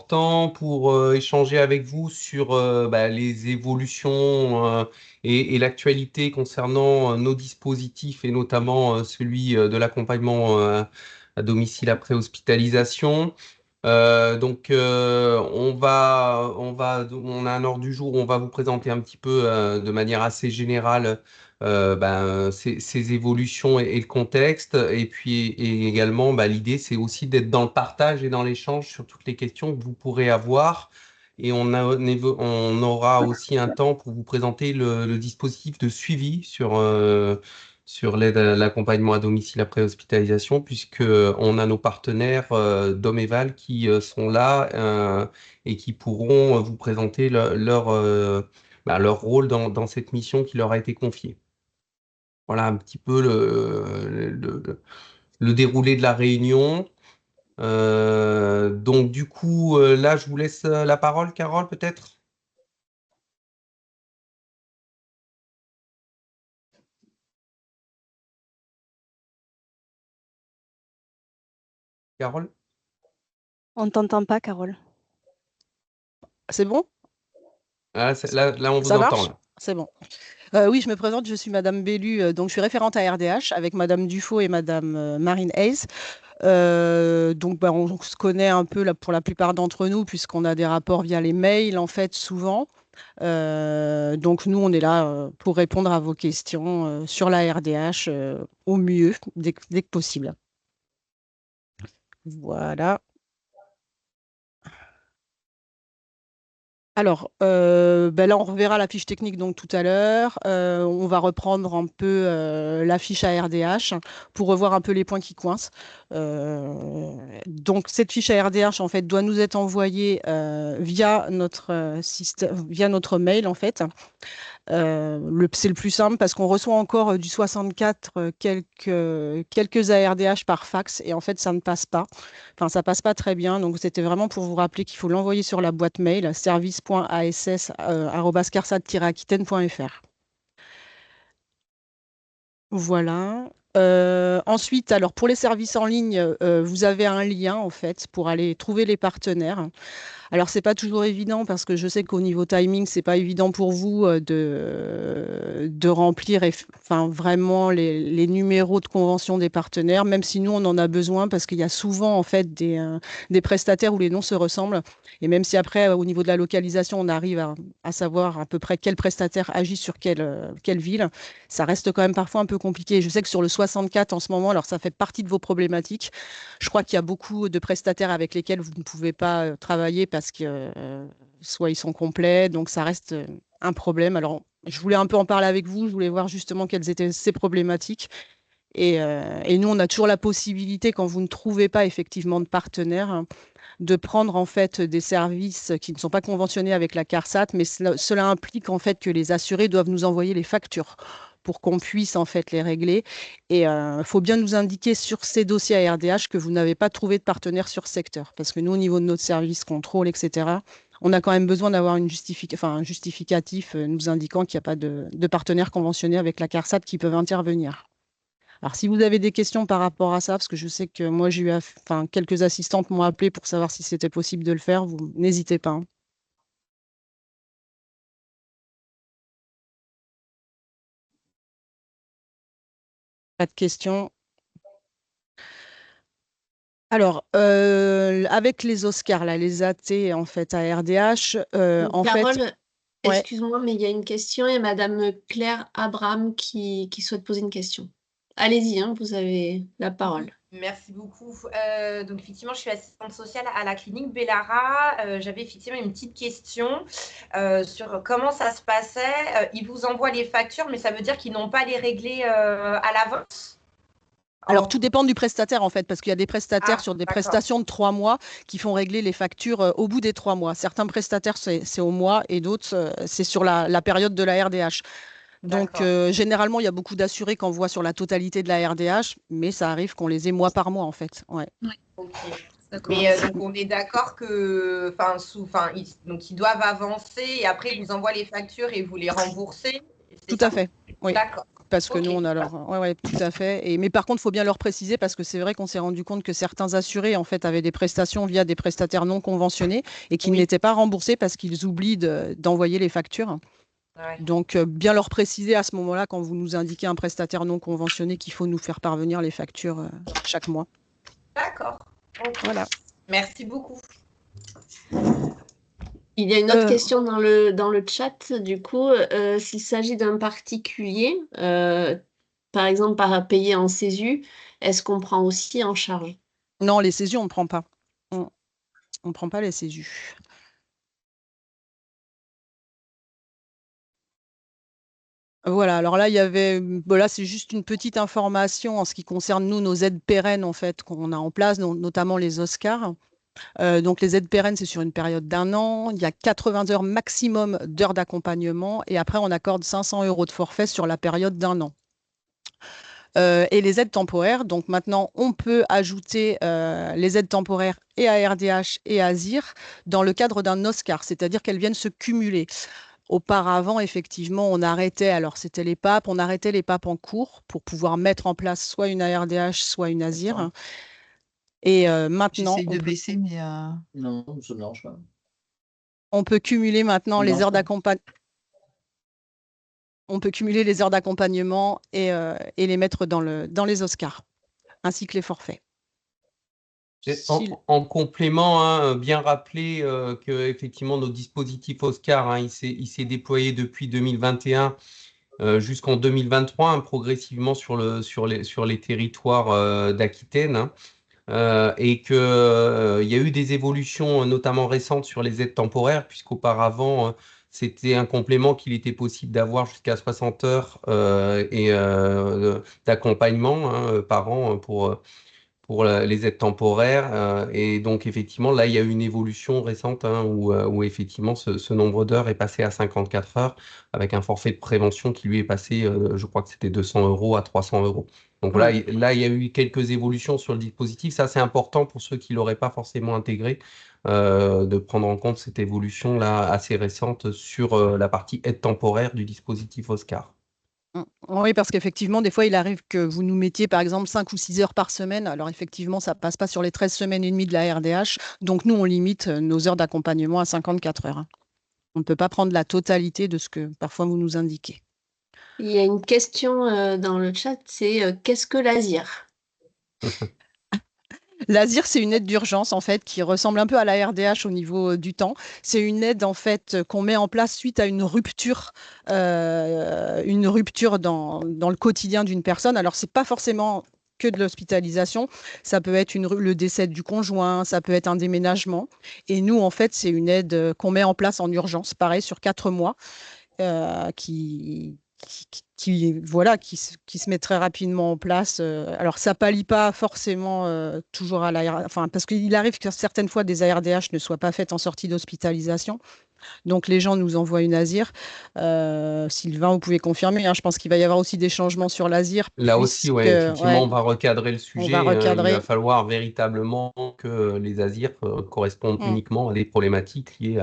important pour échanger avec vous sur les évolutions et l'actualité concernant nos dispositifs et notamment celui de l'accompagnement à domicile après hospitalisation. On a un ordre du jour où on va vous présenter un petit peu de manière assez générale ces évolutions et le contexte. Et puis et également, l'idée, c'est aussi d'être dans le partage et dans l'échange sur toutes les questions que vous pourrez avoir. Et on aura aussi un temps pour vous présenter le dispositif de suivi sur l'aide à l'accompagnement à domicile après hospitalisation, puisque on a nos partenaires Domeval qui sont là et qui pourront vous présenter leur rôle dans cette mission qui leur a été confiée. Voilà un petit peu le déroulé de la réunion. Donc du coup, là, je vous laisse la parole, Carole, peut-être. Carole? On ne t'entend pas, Carole. C'est bon? Ah, là, on vous Ça entend, marche? là. C'est bon. Oui, je me présente, je suis Madame Bellu, donc je suis référente à RDH avec Madame Dufaux et Madame Marine Hayes. On se connaît un peu là, pour la plupart d'entre nous, puisqu'on a des rapports via les mails, en fait, souvent. Donc nous, on est là pour répondre à vos questions sur la RDH au mieux, dès que possible. Voilà. Alors, là, on reverra la fiche technique donc tout à l'heure. On va reprendre un peu la fiche ARDH pour revoir un peu les points qui coincent. Donc, cette fiche ARDH, en fait, doit nous être envoyée via notre système, via notre mail, en fait. C'est le plus simple parce qu'on reçoit encore du 64 quelques ARDH par fax et en fait, ça ne passe pas. Enfin, ça passe pas très bien. Donc, c'était vraiment pour vous rappeler qu'il faut l'envoyer sur la boîte mail service.ass@carsat-aquitaine.fr. Voilà. Ensuite, alors pour les services en ligne, vous avez un lien en fait pour aller trouver les partenaires. Alors, c'est pas toujours évident parce que je sais qu'au niveau timing, c'est pas évident pour vous de remplir enfin, vraiment les numéros de convention des partenaires, même si nous, on en a besoin parce qu'il y a souvent en fait des prestataires où les noms se ressemblent. Et même si après, au niveau de la localisation, on arrive à savoir à peu près quel prestataire agit sur quelle ville, ça reste quand même parfois un peu compliqué. Je sais que sur le 64 en ce moment, alors ça fait partie de vos problématiques. Je crois qu'il y a beaucoup de prestataires avec lesquels vous ne pouvez pas travailler parce que soit ils sont complets, donc ça reste un problème. Alors, je voulais un peu en parler avec vous, je voulais voir justement quelles étaient ces problématiques. Et nous, on a toujours la possibilité, quand vous ne trouvez pas effectivement de partenaire, hein, de prendre en fait des services qui ne sont pas conventionnés avec la CARSAT, mais cela implique en fait que les assurés doivent nous envoyer les factures pour qu'on puisse en fait les régler. Et il faut bien nous indiquer sur ces dossiers à RDH que vous n'avez pas trouvé de partenaire sur secteur, parce que nous, au niveau de notre service contrôle, etc., on a quand même besoin d'avoir un justificatif nous indiquant qu'il n'y a pas de partenaire conventionné avec la CARSAT qui peuvent intervenir. Alors, si vous avez des questions par rapport à ça, parce que je sais que moi, enfin, quelques assistantes m'ont appelé pour savoir si c'était possible de le faire, vous n'hésitez pas, hein. Pas de questions. Alors, avec les Oscars, là, les AT, en fait, à RDH, en fait, Carole, ouais, excuse-moi, mais il y a une question et Madame Claire Abraham qui souhaite poser une question. Allez-y, hein, vous avez la parole. Merci beaucoup. Donc, effectivement, je suis assistante sociale à la clinique Bellara. J'avais effectivement une petite question sur comment ça se passait. Ils vous envoient les factures, mais ça veut dire qu'ils n'ont pas les réglés à l'avance? alors, tout dépend du prestataire, en fait, parce qu'il y a des prestataires Ah, sur des d'accord. prestations de 3 mois qui font régler les factures au bout des 3 mois. Certains prestataires, c'est au mois et d'autres, c'est sur la période de la RDH. Donc, D'accord. généralement, il y a beaucoup d'assurés qu'on voit sur la totalité de la RDH, mais ça arrive qu'on les ait mois par mois, en fait. Ouais. Ok. D'accord. Mais donc, on est d'accord que, donc ils doivent avancer et après, ils vous envoient les factures et vous les remboursez. Tout C'est à ça? fait. Oui. D'accord. parce que Ok. nous, on a leur... Ouais, tout à fait. Mais par contre, il faut bien leur préciser parce que c'est vrai qu'on s'est rendu compte que certains assurés, en fait, avaient des prestations via des prestataires non conventionnés et qu'ils Oui. n'étaient pas remboursés parce qu'ils oublient d'envoyer les factures. Ouais. Donc, bien leur préciser à ce moment-là, quand vous nous indiquez un prestataire non conventionné, qu'il faut nous faire parvenir les factures chaque mois. D'accord. Ok. Voilà. Merci beaucoup. Il y a une autre Euh, question dans le chat, du coup, s'il s'agit d'un particulier, par exemple par payer en CESU, est-ce qu'on prend aussi en charge? non, les CESU, on ne prend pas. On ne prend pas les CESU. Voilà, alors là, il y avait, bon, là, c'est juste une petite information en ce qui concerne nous, nos aides pérennes, en fait, qu'on a en place, notamment les Oscars. Donc, les aides pérennes, c'est sur une période d'1 an. Il y a 80 heures maximum d'heures d'accompagnement et après, on accorde 500 € de forfait sur la période d'1 an. Et les aides temporaires, donc maintenant, on peut ajouter les aides temporaires et à RDH et à ZIR dans le cadre d'un Oscar, c'est-à-dire qu'elles viennent se cumuler. Auparavant, effectivement, on arrêtait, alors c'était on arrêtait les PAP en cours pour pouvoir mettre en place soit une ARDH, soit une ASIR. Attends, Et maintenant, j'essaye de baisser, mais non, ça ne marche pas. on peut cumuler maintenant Ça les marche heures pas. d'accompagnement. On peut cumuler les heures d'accompagnement et les mettre dans les Oscars, ainsi que les forfaits. En complément, hein, bien rappeler que effectivement notre dispositif Oscar, hein, il s'est déployé depuis 2021 jusqu'en 2023, hein, progressivement sur les territoires d'Aquitaine, hein, et que il y a eu des évolutions, notamment récentes, sur les aides temporaires, puisqu'auparavant c'était un complément qu'il était possible d'avoir jusqu'à 60 heures d'accompagnement, hein, par an pour les aides temporaires. Et donc, effectivement, là, il y a eu une évolution récente, hein, où effectivement, ce nombre d'heures est passé à 54 heures avec un forfait de prévention qui lui est passé, je crois que c'était 200 € à 300 euros. Donc voilà, là, il y a eu quelques évolutions sur le dispositif. Ça, c'est important pour ceux qui ne l'auraient pas forcément intégré, de prendre en compte cette évolution-là assez récente sur la partie aide temporaire du dispositif Oscar. Oui, parce qu'effectivement, des fois, il arrive que vous nous mettiez, par exemple, 5 ou 6 heures par semaine. Alors, effectivement, ça ne passe pas sur les 13 semaines et demie de la RDH. Donc, nous, on limite nos heures d'accompagnement à 54 heures. On ne peut pas prendre la totalité de ce que parfois vous nous indiquez. Il y a une question dans le chat, c'est qu'est-ce que l'ASIR? L'ASIR, c'est une aide d'urgence, en fait, qui ressemble un peu à la RDH au niveau du temps. C'est une aide, en fait, qu'on met en place suite à une rupture dans le quotidien d'une personne. Alors, c'est pas forcément que de l'hospitalisation. Ça peut être le décès du conjoint, ça peut être un déménagement. Et nous, en fait, c'est une aide qu'on met en place en urgence, pareil, sur 4 mois, voilà, qui se met très rapidement en place. Alors, ça pallie pas forcément toujours à enfin, parce qu'il arrive que certaines fois des ARDH ne soient pas faites en sortie d'hospitalisation. Donc, les gens nous envoient une ASIR. Sylvain, vous pouvez confirmer, hein, je pense qu'il va y avoir aussi des changements sur l'ASIR, Là aussi, puisque ouais, effectivement, ouais, on va recadrer le on va sujet. Il va recadrer. falloir véritablement que les ASIR correspondent Mm, uniquement à des problématiques liées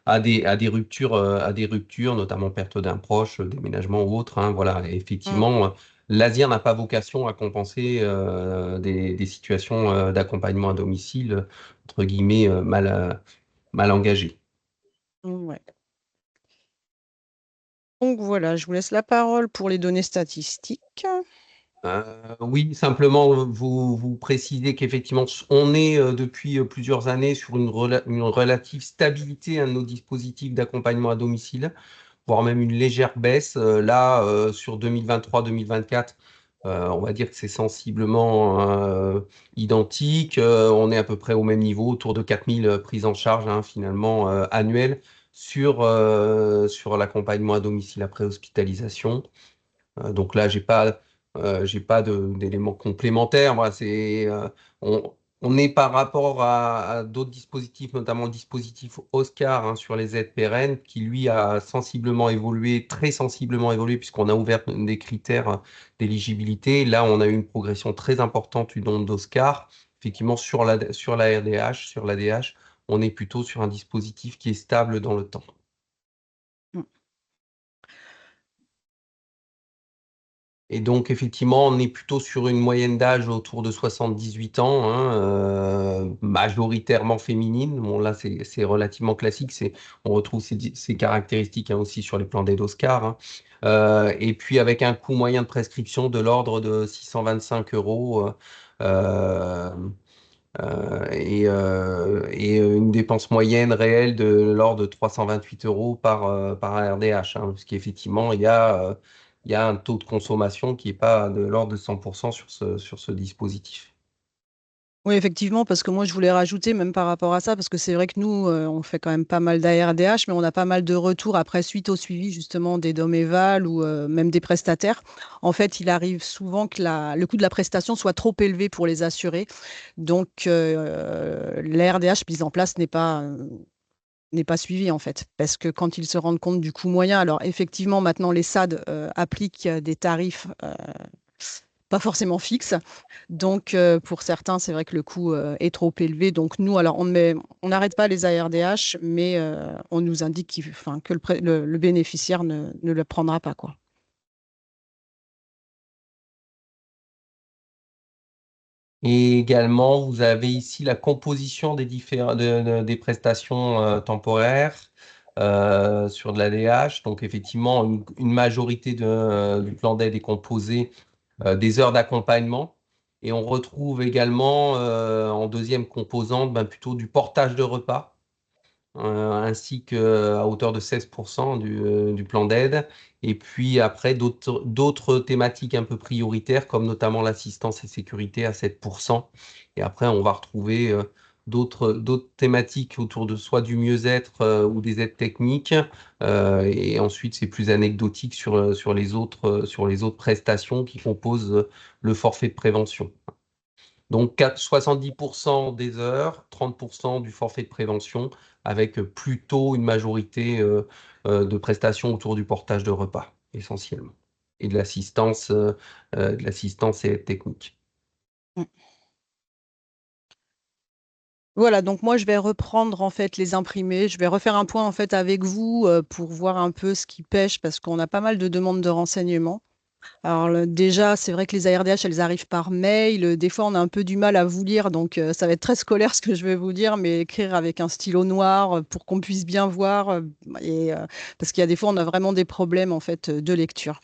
à des ruptures, notamment perte d'un proche, déménagement ou autre, hein, voilà. Et mm. effectivement, l'ASIR n'a pas vocation à compenser des situations d'accompagnement à domicile, entre guillemets, mal engagées. Ouais. Donc voilà, je vous laisse la parole pour les données statistiques. Oui, simplement vous précisez qu'effectivement, on est depuis plusieurs années sur une relative stabilité, hein, de nos dispositifs d'accompagnement à domicile, voire même une légère baisse. Là, sur 2023-2024, on va dire que c'est sensiblement identique. On est à peu près au même niveau, autour de 4000 prises en charge, hein, finalement, annuelles sur l'accompagnement à domicile après hospitalisation. Donc là, j'ai pas d'éléments complémentaires. Voilà, on, on est par rapport à d'autres dispositifs, notamment le dispositif Oscar, hein, sur les aides pérennes, qui lui a sensiblement évolué, très sensiblement évolué, puisqu'on a ouvert des critères d'éligibilité. Là, on a eu une progression très importante du nombre d'Oscar. Effectivement, sur la RDH, sur l'ADH, on est plutôt sur un dispositif qui est stable dans le temps. Mm. Et donc, effectivement, on est plutôt sur une moyenne d'âge autour de 78 ans, hein, majoritairement féminine. Bon, là, c'est relativement classique. On retrouve ces caractéristiques, hein, aussi sur les plans d'aide Oscar, hein. Et puis, avec un coût moyen de prescription de l'ordre de 625 euros. euh, et une dépense moyenne réelle de l'ordre de 328 euros par RDH, hein, parce qu'effectivement, il y a un taux de consommation qui n'est pas de l'ordre de 100% sur ce dispositif. Oui, effectivement, parce que moi, je voulais rajouter, même par rapport à ça, parce que c'est vrai que nous, on fait quand même pas mal d'ARDH, mais on a pas mal de retours après, suite au suivi, justement, des DOM-EVAL ou même des prestataires. En fait, il arrive souvent que le coût de la prestation soit trop élevé pour les assurés. Donc, l'ARDH mise en place n'est pas suivi, en fait, parce que quand ils se rendent compte du coût moyen, alors effectivement, maintenant, les SAD appliquent des tarifs pas forcément fixes. Donc, pour certains, c'est vrai que le coût est trop élevé. Donc, nous, alors, on n'arrête pas les ARDH, mais on nous indique enfin, que le bénéficiaire ne le prendra pas, quoi. Et également, vous avez ici la composition des prestations temporaires sur de l'ADH. Donc, effectivement, une majorité du plan d'aide est composée des heures d'accompagnement. Et on retrouve également en deuxième composante plutôt du portage de repas, ainsi qu'à hauteur de 16% du plan d'aide. Et puis après, d'autres thématiques un peu prioritaires, comme notamment l'assistance et sécurité à 7%. Et après, on va retrouver d'autres thématiques autour de soit du mieux-être ou des aides techniques. Et ensuite, c'est plus anecdotique sur sur les autres prestations qui composent le forfait de prévention. Donc 70% des heures, 30% du forfait de prévention, avec plutôt une majorité de prestations autour du portage de repas, essentiellement, et de l'assistance et aide technique. Mm. Voilà, donc moi je vais reprendre en fait les imprimés, je vais refaire un point en fait avec vous pour voir un peu ce qui pêche parce qu'on a pas mal de demandes de renseignements. Alors déjà, c'est vrai que les ARDH, elles arrivent par mail. Des fois, on a un peu du mal à vous lire, donc ça va être très scolaire ce que je vais vous dire, mais écrire avec un stylo noir pour qu'on puisse bien voir, parce qu'il y a des fois, on a vraiment des problèmes en fait de lecture.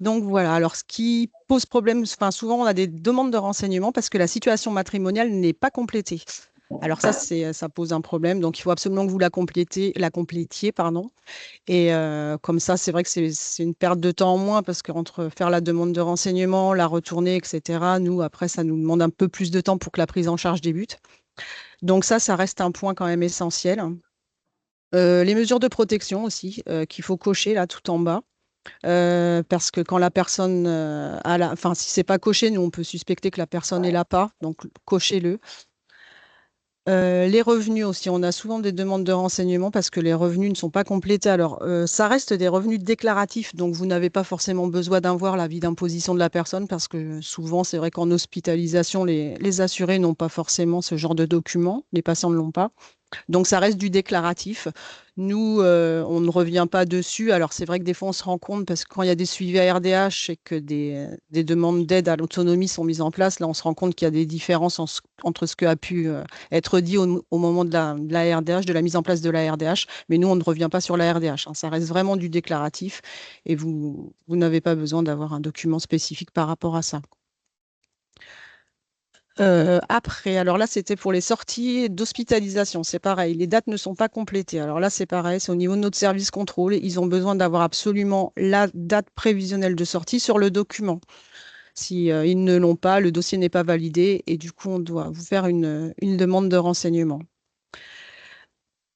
Donc voilà. Alors ce qui pose problème, enfin souvent, on a des demandes de renseignements parce que la situation matrimoniale n'est pas complétée. Alors ça pose un problème. Donc il faut absolument que vous la complétiez, pardon. Et comme ça, c'est vrai que c'est une perte de temps en moins parce qu'entre faire la demande de renseignement, la retourner, etc., nous, après, ça nous demande un peu plus de temps pour que la prise en charge débute. Donc ça reste un point quand même essentiel. Les mesures de protection aussi, qu'il faut cocher là tout en bas. Parce que quand la personne enfin, si c'est pas coché, nous, on peut suspecter que la personne est là pas, donc cochez-le. Les revenus aussi, on a souvent des demandes de renseignements parce que les revenus ne sont pas complétés. Alors, ça reste des revenus déclaratifs, donc vous n'avez pas forcément besoin d'avoir l'avis d'imposition de la personne parce que souvent, c'est vrai qu'en hospitalisation, les assurés n'ont pas forcément ce genre de documents, les patients ne l'ont pas. Donc, ça reste du déclaratif. Nous, on ne revient pas dessus. Alors, c'est vrai que des fois, on se rend compte parce que quand il y a des suivis à RDH et que des demandes d'aide à l'autonomie sont mises en place, là, on se rend compte qu'il y a des différences entre ce qui a pu être dit au moment de la RDH, de la mise en place de la RDH. Mais nous, on ne revient pas sur la RDH, hein. Ça reste vraiment du déclaratif et vous n'avez pas besoin d'avoir un document spécifique par rapport à ça. Après, alors là, c'était pour les sorties d'hospitalisation. C'est pareil, les dates ne sont pas complétées. Alors là, c'est pareil, c'est au niveau de notre service contrôle. Ils ont besoin d'avoir absolument la date prévisionnelle de sortie sur le document. Si ils ne l'ont pas, le dossier n'est pas validé et du coup, on doit vous faire une demande de renseignement.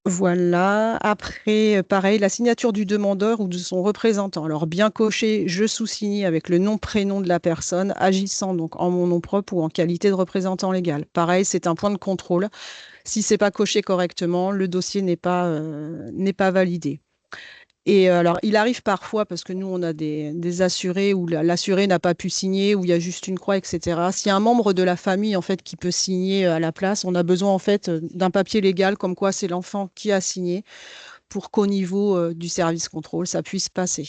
Voilà. Après, pareil, la signature du demandeur ou de son représentant. Alors, bien coché, je sous-signe avec le nom, prénom de la personne, agissant donc en mon nom propre ou en qualité de représentant légal. Pareil, c'est un point de contrôle. Si c'est pas coché correctement, le dossier n'est pas validé. Et alors, il arrive parfois, parce que nous, on a des assurés où l'assuré n'a pas pu signer, où il y a juste une croix, etc. S'il y a un membre de la famille, en fait, qui peut signer à la place, on a besoin, en fait, d'un papier légal, comme quoi c'est l'enfant qui a signé, pour qu'au niveau du service contrôle, ça puisse passer.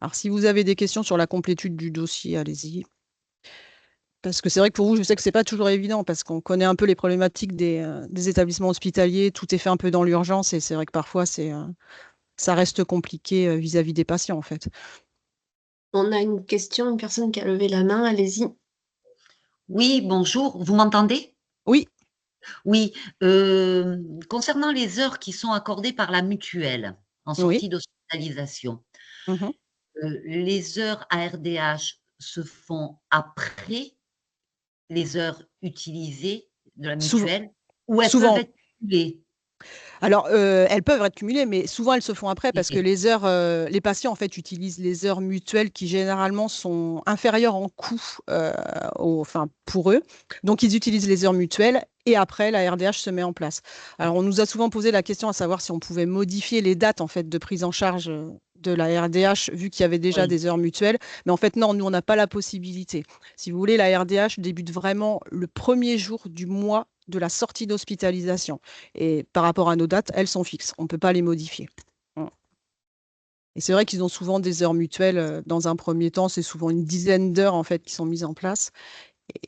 Alors, si vous avez des questions sur la complétude du dossier, allez-y. Parce que c'est vrai que pour vous, je sais que c'est pas toujours évident parce qu'on connaît un peu les problématiques des établissements hospitaliers. Tout est fait un peu dans l'urgence et c'est vrai que parfois, ça reste compliqué vis-à-vis des patients, en fait. On a une question, une personne qui a levé la main, allez-y. Oui, bonjour, vous m'entendez? Oui, Oui, concernant les heures qui sont accordées par la mutuelle en oui. sortie d'hospitalisation, Mhm. les heures ARDH se font après les heures utilisées de la Souvent, mutuelle ou elles peuvent souvent. être cumulées? Alors, elles peuvent être cumulées, mais souvent elles se font après parce que OK. les patients en fait utilisent les heures mutuelles qui généralement sont inférieures en coût, enfin pour eux. Donc ils utilisent les heures mutuelles et après la RDH se met en place. Alors on nous a souvent posé la question à savoir si on pouvait modifier les dates en fait de prise en charge de la RDH vu qu'il y avait déjà Oui. des heures mutuelles. Mais en fait non, nous on n'a pas la possibilité. Si vous voulez, la RDH débute vraiment le premier jour du mois de la sortie d'hospitalisation. Et par rapport à nos dates, elles sont fixes. On ne peut pas les modifier. Mm. Et c'est vrai qu'ils ont souvent des heures mutuelles. Dans un premier temps, c'est souvent une dizaine d'heures en fait qui sont mises en place.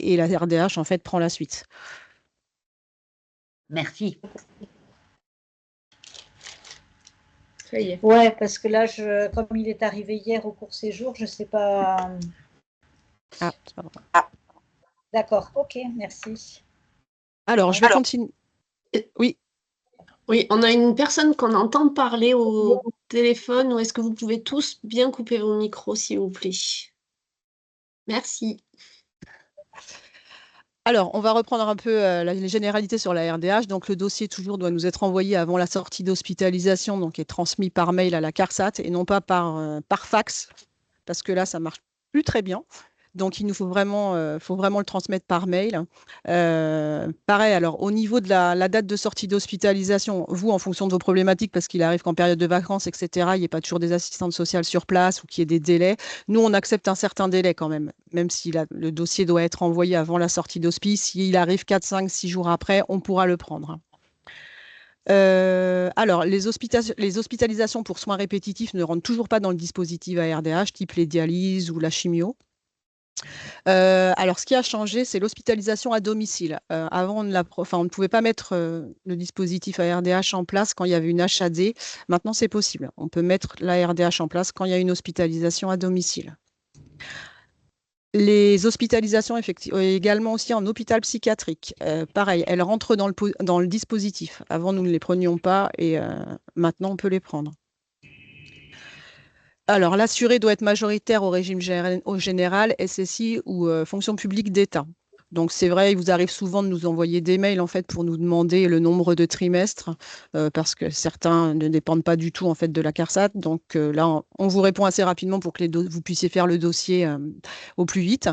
Et la RDH en fait prend la suite. Merci. Ça y est. Ouais, parce que là, comme il est arrivé hier au court séjour, je sais pas. Ah, c'est pas vrai. D'accord, ok, merci. Alors, je vais continuer. Oui. Oui, on a une personne qu'on entend parler au téléphone, ou est-ce que vous pouvez tous bien couper vos micros, s'il vous plaît? Merci. Alors, on va reprendre un peu les généralités sur la RDH. Donc, le dossier toujours doit nous être envoyé avant la sortie d'hospitalisation, donc est transmis par mail à la CARSAT et non pas par fax, parce que là, ça marche plus très bien. Donc, il nous faut vraiment le transmettre par mail. Pareil, alors au niveau de la date de sortie d'hospitalisation, vous, en fonction de vos problématiques, parce qu'il arrive qu'en période de vacances, etc., il n'y ait pas toujours des assistantes sociales sur place ou qu'il y ait des délais. Nous, on accepte un certain délai quand même si le dossier doit être envoyé avant la sortie d'hospice. S'il arrive 4, 5, 6 jours après, on pourra le prendre. Alors, les hospitalisations pour soins répétitifs ne rentrent toujours pas dans le dispositif ARDH, type les dialyses ou la chimio. Alors, ce qui a changé, c'est l'hospitalisation à domicile. Avant, on ne pouvait pas mettre le dispositif ARDH en place quand il y avait une HAD. Maintenant, c'est possible. On peut mettre l'ARDH en place quand il y a une hospitalisation à domicile. Les hospitalisations également aussi en hôpital psychiatrique. Pareil, elles rentrent dans le dispositif. Avant, nous ne les prenions pas et maintenant, on peut les prendre. Alors, l'assuré doit être majoritaire au régime général, SSI ou fonction publique d'État. Donc, c'est vrai, il vous arrive souvent de nous envoyer des mails en fait pour nous demander le nombre de trimestres parce que certains ne dépendent pas du tout en fait de la CARSAT. Donc là, on vous répond assez rapidement pour que vous puissiez faire le dossier au plus vite.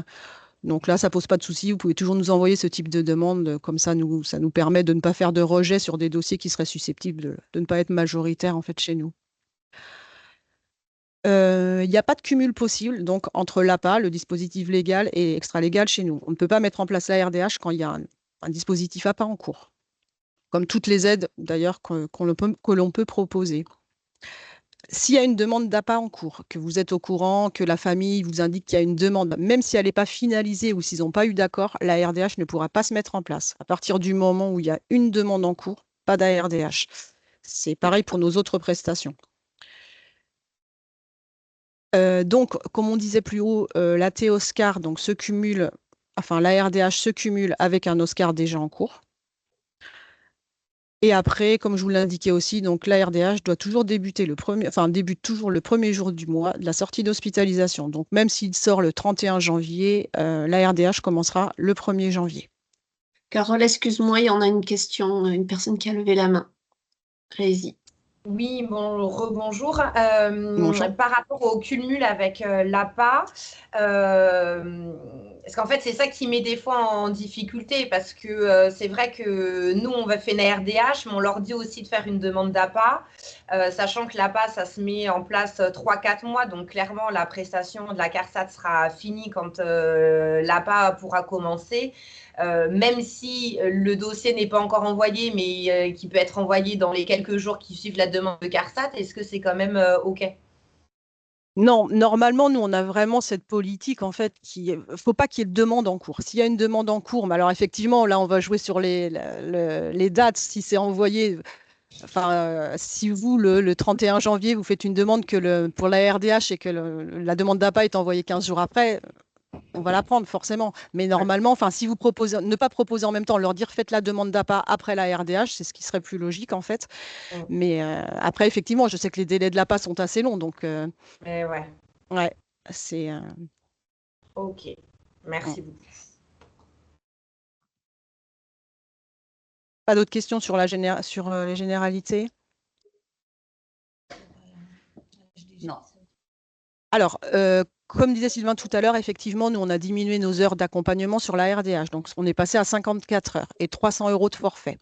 Donc là, ça pose pas de souci. Vous pouvez toujours nous envoyer ce type de demande. Comme ça nous permet de ne pas faire de rejet sur des dossiers qui seraient susceptibles de ne pas être majoritaires en fait chez nous. Il n'y a pas de cumul possible donc entre l'APA, le dispositif légal, et extralégal chez nous. On ne peut pas mettre en place la RDH quand il y a un dispositif APA en cours, comme toutes les aides d'ailleurs que l'on peut proposer. S'il y a une demande d'APA en cours, que vous êtes au courant, que la famille vous indique qu'il y a une demande, même si elle n'est pas finalisée ou s'ils n'ont pas eu d'accord, la RDH ne pourra pas se mettre en place. À partir du moment où il y a une demande en cours, pas d'ARDH. C'est pareil pour nos autres prestations. Donc, comme on disait plus haut, la T-Oscar donc, la RDH se cumule avec un Oscar déjà en cours. Et après, comme je vous l'indiquais aussi, donc la RDH doit toujours débute toujours le premier jour du mois de la sortie d'hospitalisation. Donc, même s'il sort le 31 janvier, la RDH commencera le 1er janvier. Carole, excuse-moi, il y en a une question, une personne qui a levé la main. Allez-y. Oui, rebonjour. Bonjour. Par rapport au cumul avec l'APA, parce qu'en fait, c'est ça qui met des fois en difficulté, parce que c'est vrai que nous, on va faire une RDH, mais on leur dit aussi de faire une demande d'APA, sachant que l'APA, ça se met en place 3-4 mois, donc clairement, la prestation de la CARSAT sera finie quand l'APA pourra commencer. Même si le dossier n'est pas encore envoyé, mais qui peut être envoyé dans les quelques jours qui suivent la demande de CARSAT, est-ce que c'est quand même OK? Non, normalement, nous, on a vraiment cette politique, en fait, faut pas qu'il y ait de demande en cours. S'il y a une demande en cours, mais alors effectivement, là, on va jouer sur les dates. Si c'est envoyé, enfin, si vous, le 31 janvier, vous faites une demande pour la RDH et que la demande d'APA est envoyée 15 jours après, on va la prendre forcément. Mais normalement, enfin, si vous proposez, ne pas proposer en même temps, leur dire faites la demande d'APA après la RDH, c'est ce qui serait plus logique, en fait. Mm. Mais après, effectivement, je sais que les délais de l'APA sont assez longs, donc Mais ouais, ouais, c'est. ok. Merci beaucoup. Pas d'autres questions sur les généralités? Non. Alors, comme disait Sylvain tout à l'heure, effectivement, nous, on a diminué nos heures d'accompagnement sur la RDH. Donc, on est passé à 54 heures et 300 € de forfait.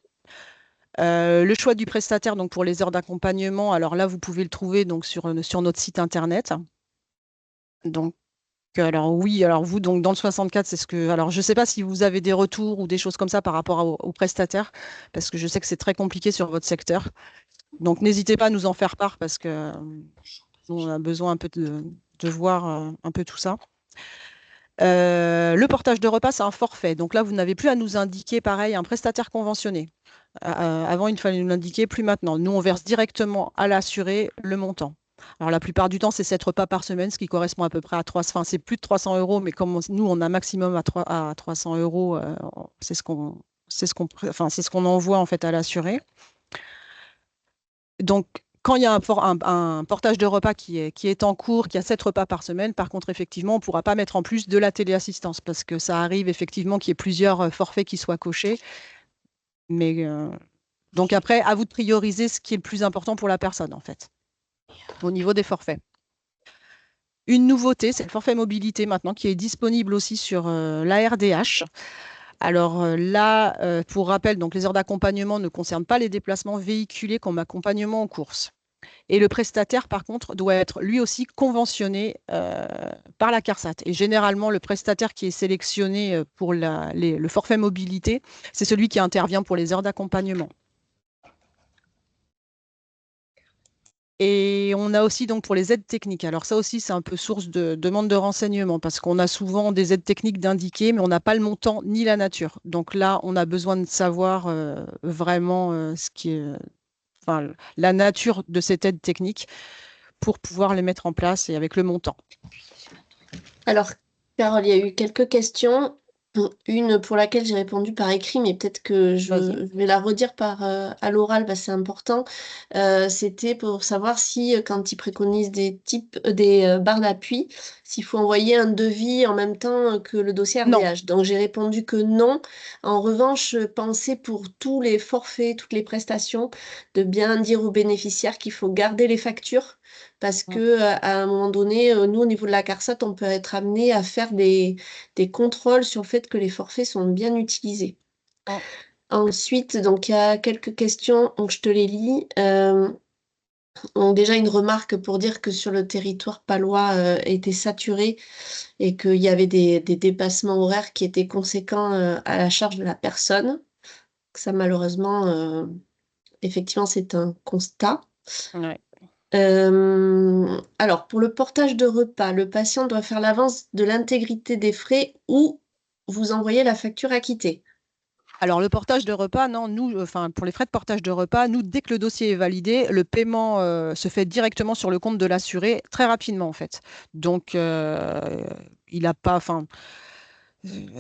Le choix du prestataire donc pour les heures d'accompagnement, alors là, vous pouvez le trouver donc sur notre site internet. Donc, alors oui, alors vous, donc dans le 64, c'est ce que. Alors, je ne sais pas si vous avez des retours ou des choses comme ça par rapport aux prestataires, parce que je sais que c'est très compliqué sur votre secteur. Donc, n'hésitez pas à nous en faire part parce que nous, on a besoin un peu de voir un peu tout ça. Le portage de repas, c'est un forfait. Donc là, vous n'avez plus à nous indiquer, pareil, un prestataire conventionné. Avant, il fallait nous l'indiquer, plus maintenant. Nous, on verse directement à l'assuré le montant. Alors, la plupart du temps, c'est 7 repas par semaine, ce qui correspond à peu près à 300, enfin, c'est plus de 300 €, mais comme nous, on a un maximum à 300 €, enfin, c'est ce qu'on envoie en fait à l'assuré. Donc, quand il y a un portage de repas qui est en cours, qui a 7 repas par semaine, par contre, effectivement, on ne pourra pas mettre en plus de la téléassistance parce que ça arrive effectivement qu'il y ait plusieurs forfaits qui soient cochés. Mais donc après, à vous de prioriser ce qui est le plus important pour la personne, en fait, au niveau des forfaits. Une nouveauté, c'est le forfait mobilité maintenant qui est disponible aussi sur la RDH. Alors là, pour rappel, donc les heures d'accompagnement ne concernent pas les déplacements véhiculés comme accompagnement en course. Et le prestataire, par contre, doit être lui aussi conventionné par la CARSAT. Et généralement, le prestataire qui est sélectionné pour le forfait mobilité, c'est celui qui intervient pour les heures d'accompagnement. Et on a aussi donc pour les aides techniques. Alors ça aussi, c'est un peu source de demande de renseignements parce qu'on a souvent des aides techniques d'indiquer, mais on n'a pas le montant ni la nature. Donc là, on a besoin de savoir vraiment ce qui est, enfin, la nature de cette aide technique pour pouvoir les mettre en place et avec le montant. Alors, Carole, il y a eu quelques questions. Une pour laquelle j'ai répondu par écrit, mais peut-être que je vais la redire à l'oral, parce que c'est important. C'était pour savoir si, quand ils préconisent des barres d'appui, s'il faut envoyer un devis en même temps que le dossier Non. RDH. Donc, j'ai répondu que non. En revanche, pensez pour tous les forfaits, toutes les prestations, de bien dire aux bénéficiaires qu'il faut garder les factures. Parce que à un moment donné, nous, au niveau de la CARSAT, on peut être amené à faire des contrôles sur le fait que les forfaits sont bien utilisés. Oh. Ensuite, donc il y a quelques questions, donc je te les lis. Donc déjà une remarque pour dire que sur le territoire palois était saturé et qu'il y avait des dépassements horaires qui étaient conséquents à la charge de la personne. Ça, malheureusement, effectivement, c'est un constat. Ouais. Alors, pour le portage de repas, le patient doit faire l'avance de l'intégrité des frais ou vous envoyez la facture acquittée. Alors, le portage de repas, non, nous, enfin, pour les frais de portage de repas, nous, dès que le dossier est validé, le paiement se fait directement sur le compte de l'assuré, très rapidement, en fait. Donc, il n'a pas, enfin,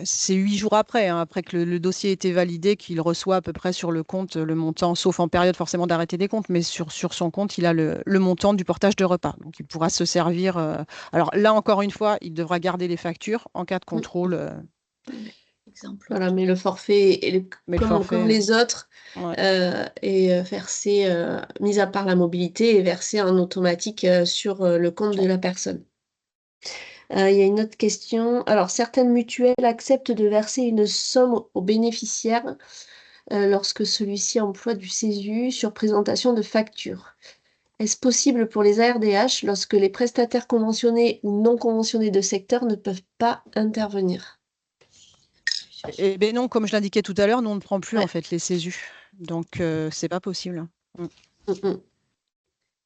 c'est 8 jours après, hein, après que le dossier ait été validé, qu'il reçoit à peu près sur le compte le montant, sauf en période forcément d'arrêter des comptes, mais sur son compte, il a le montant du portage de repas. Donc, il pourra se servir. Alors là, encore une fois, il devra garder les factures en cas de contrôle. Exemple. Voilà, mais le forfait, comme les autres, Ouais. est versé, mis à part la mobilité, est versé en automatique sur le compte de la personne. Il y a une autre question. Alors, certaines mutuelles acceptent de verser une somme au bénéficiaire lorsque celui-ci emploie du CESU sur présentation de facture. Est-ce possible pour les ARDH lorsque les prestataires conventionnés ou non conventionnés de secteur ne peuvent pas intervenir? Eh bien non, comme je l'indiquais tout à l'heure, nous on ne prend plus en fait les CESU. Donc c'est pas possible.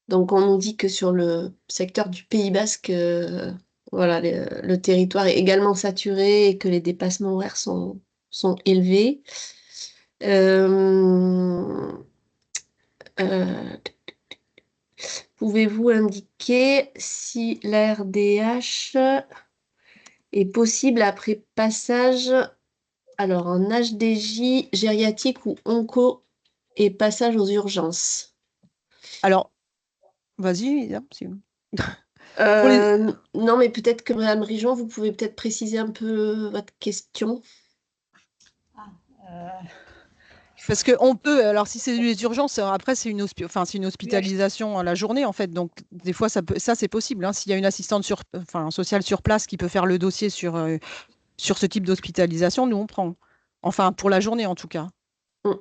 Donc, on nous dit que sur le secteur du Pays Basque, voilà, le territoire est également saturé et que les dépassements horaires sont élevés. Euh, euh, Pouvez-vous indiquer si la RDH est possible après passage, alors en HDJ, gériatrique ou onco et passage aux urgences? Alors, vas-y, Lisa, Pour les- Non, mais peut-être que Madame Rijon, vous pouvez peut-être préciser un peu votre question. Euh, Parce qu'on peut, alors si c'est les urgences, après c'est c'est une hospitalisation à la journée en fait. Donc des fois ça c'est possible, hein. S'il y a une assistante sociale sur place qui peut faire le dossier sur ce type d'hospitalisation, nous on prend. Enfin pour la journée en tout cas. Mm.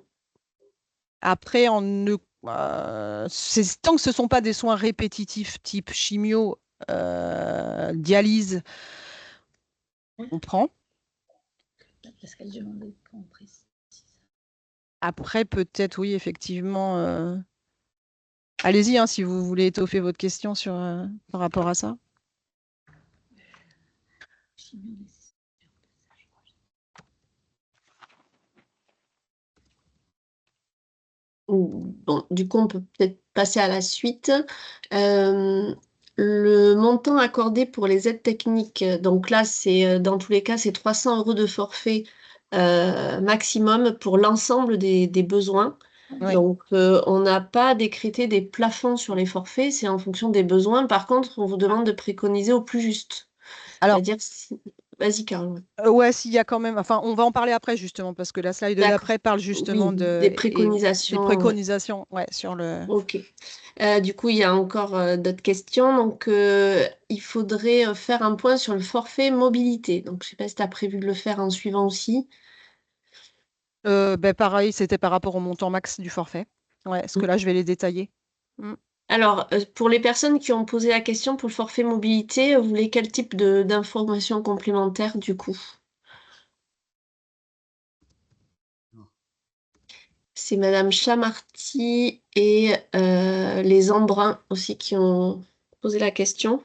Après, tant que ce ne sont pas des soins répétitifs type chimio, dialyse, on prend. Parce qu'elle demandait qu'on précise. Après, peut-être, oui, effectivement. Allez-y, hein, si vous voulez étoffer votre question par rapport à ça. Bon, du coup, on peut peut-être passer à la suite. Le montant accordé pour les aides techniques, donc là, c'est dans tous les cas, c'est 300 € de forfait maximum pour l'ensemble des besoins. Oui. Donc, on n'a pas décrété des plafonds sur les forfaits, c'est en fonction des besoins. Par contre, on vous demande de préconiser au plus juste. Alors, C'est-à-dire, vas-y, Caroline. ouais, s'il y a quand même. Enfin, on va en parler après, justement, parce que la slide de D'accord. d'après parle Oui, justement des des préconisations. préconisations, ouais, sur le. Ok. Du coup, il y a encore d'autres questions. Donc, il faudrait faire un point sur le forfait mobilité. Donc, je ne sais pas si tu as prévu de le faire en suivant aussi. Ben, pareil, c'était par rapport au montant max du forfait. Ouais, parce que Mm. là, je vais les détailler. Mm. Alors, pour les personnes qui ont posé la question pour le forfait mobilité, vous voulez quel type d'informations complémentaires du coup? C'est Madame Chamarty et les Embruns aussi qui ont posé la question.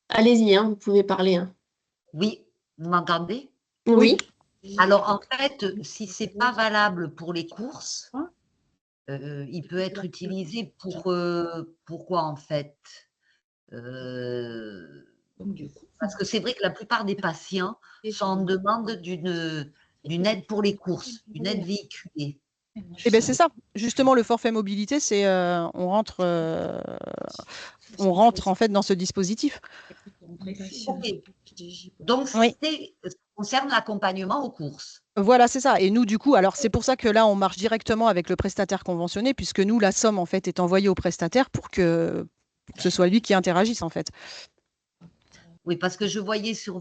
Allez-y, hein, vous pouvez parler, hein. Oui, vous m'entendez? Oui. Alors, en fait, si ce n'est pas valable pour les courses, il peut être utilisé pour quoi, en fait? Parce que c'est vrai que la plupart des patients sont en demande d'une aide pour les courses, une aide véhiculée. Eh ben c'est ça. Justement, le forfait mobilité, c'est on rentre en fait dans ce dispositif. Ok. Donc, Oui. ça concerne l'accompagnement aux courses. Voilà, c'est ça. Et nous, du coup, alors c'est pour ça que là, on marche directement avec le prestataire conventionné, puisque nous, la somme, en fait, est envoyée au prestataire pour que ce soit lui qui interagisse, en fait. Oui, parce que je voyais sur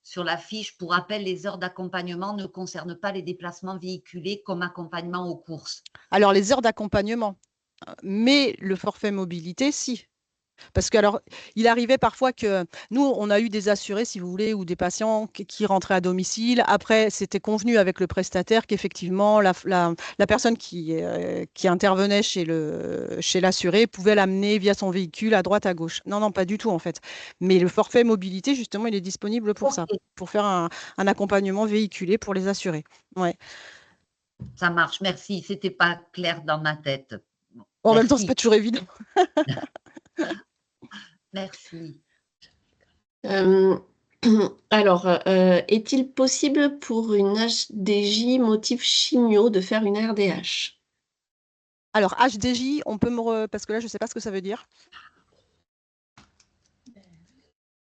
sur la fiche, pour rappel, les heures d'accompagnement ne concernent pas les déplacements véhiculés comme accompagnement aux courses. Alors, les heures d'accompagnement, mais le forfait mobilité, si. Parce que alors, il arrivait parfois que nous, on a eu des assurés, si vous voulez, ou des patients qui rentraient à domicile. Après, c'était convenu avec le prestataire qu'effectivement, la personne qui intervenait chez l'assuré pouvait l'amener via son véhicule à droite, à gauche. Non, non, pas du tout, en fait. Mais le forfait mobilité, justement, il est disponible pour ça, Ok, pour faire un accompagnement véhiculé pour les assurés. Ouais. ça marche, merci. C'était pas clair dans ma tête. Bon, En même temps, c'est merci, pas toujours évident. merci. Alors, est-il possible pour une HDJ motif chimio de faire une RDH? Alors, HDJ, on peut parce que là, je ne sais pas ce que ça veut dire.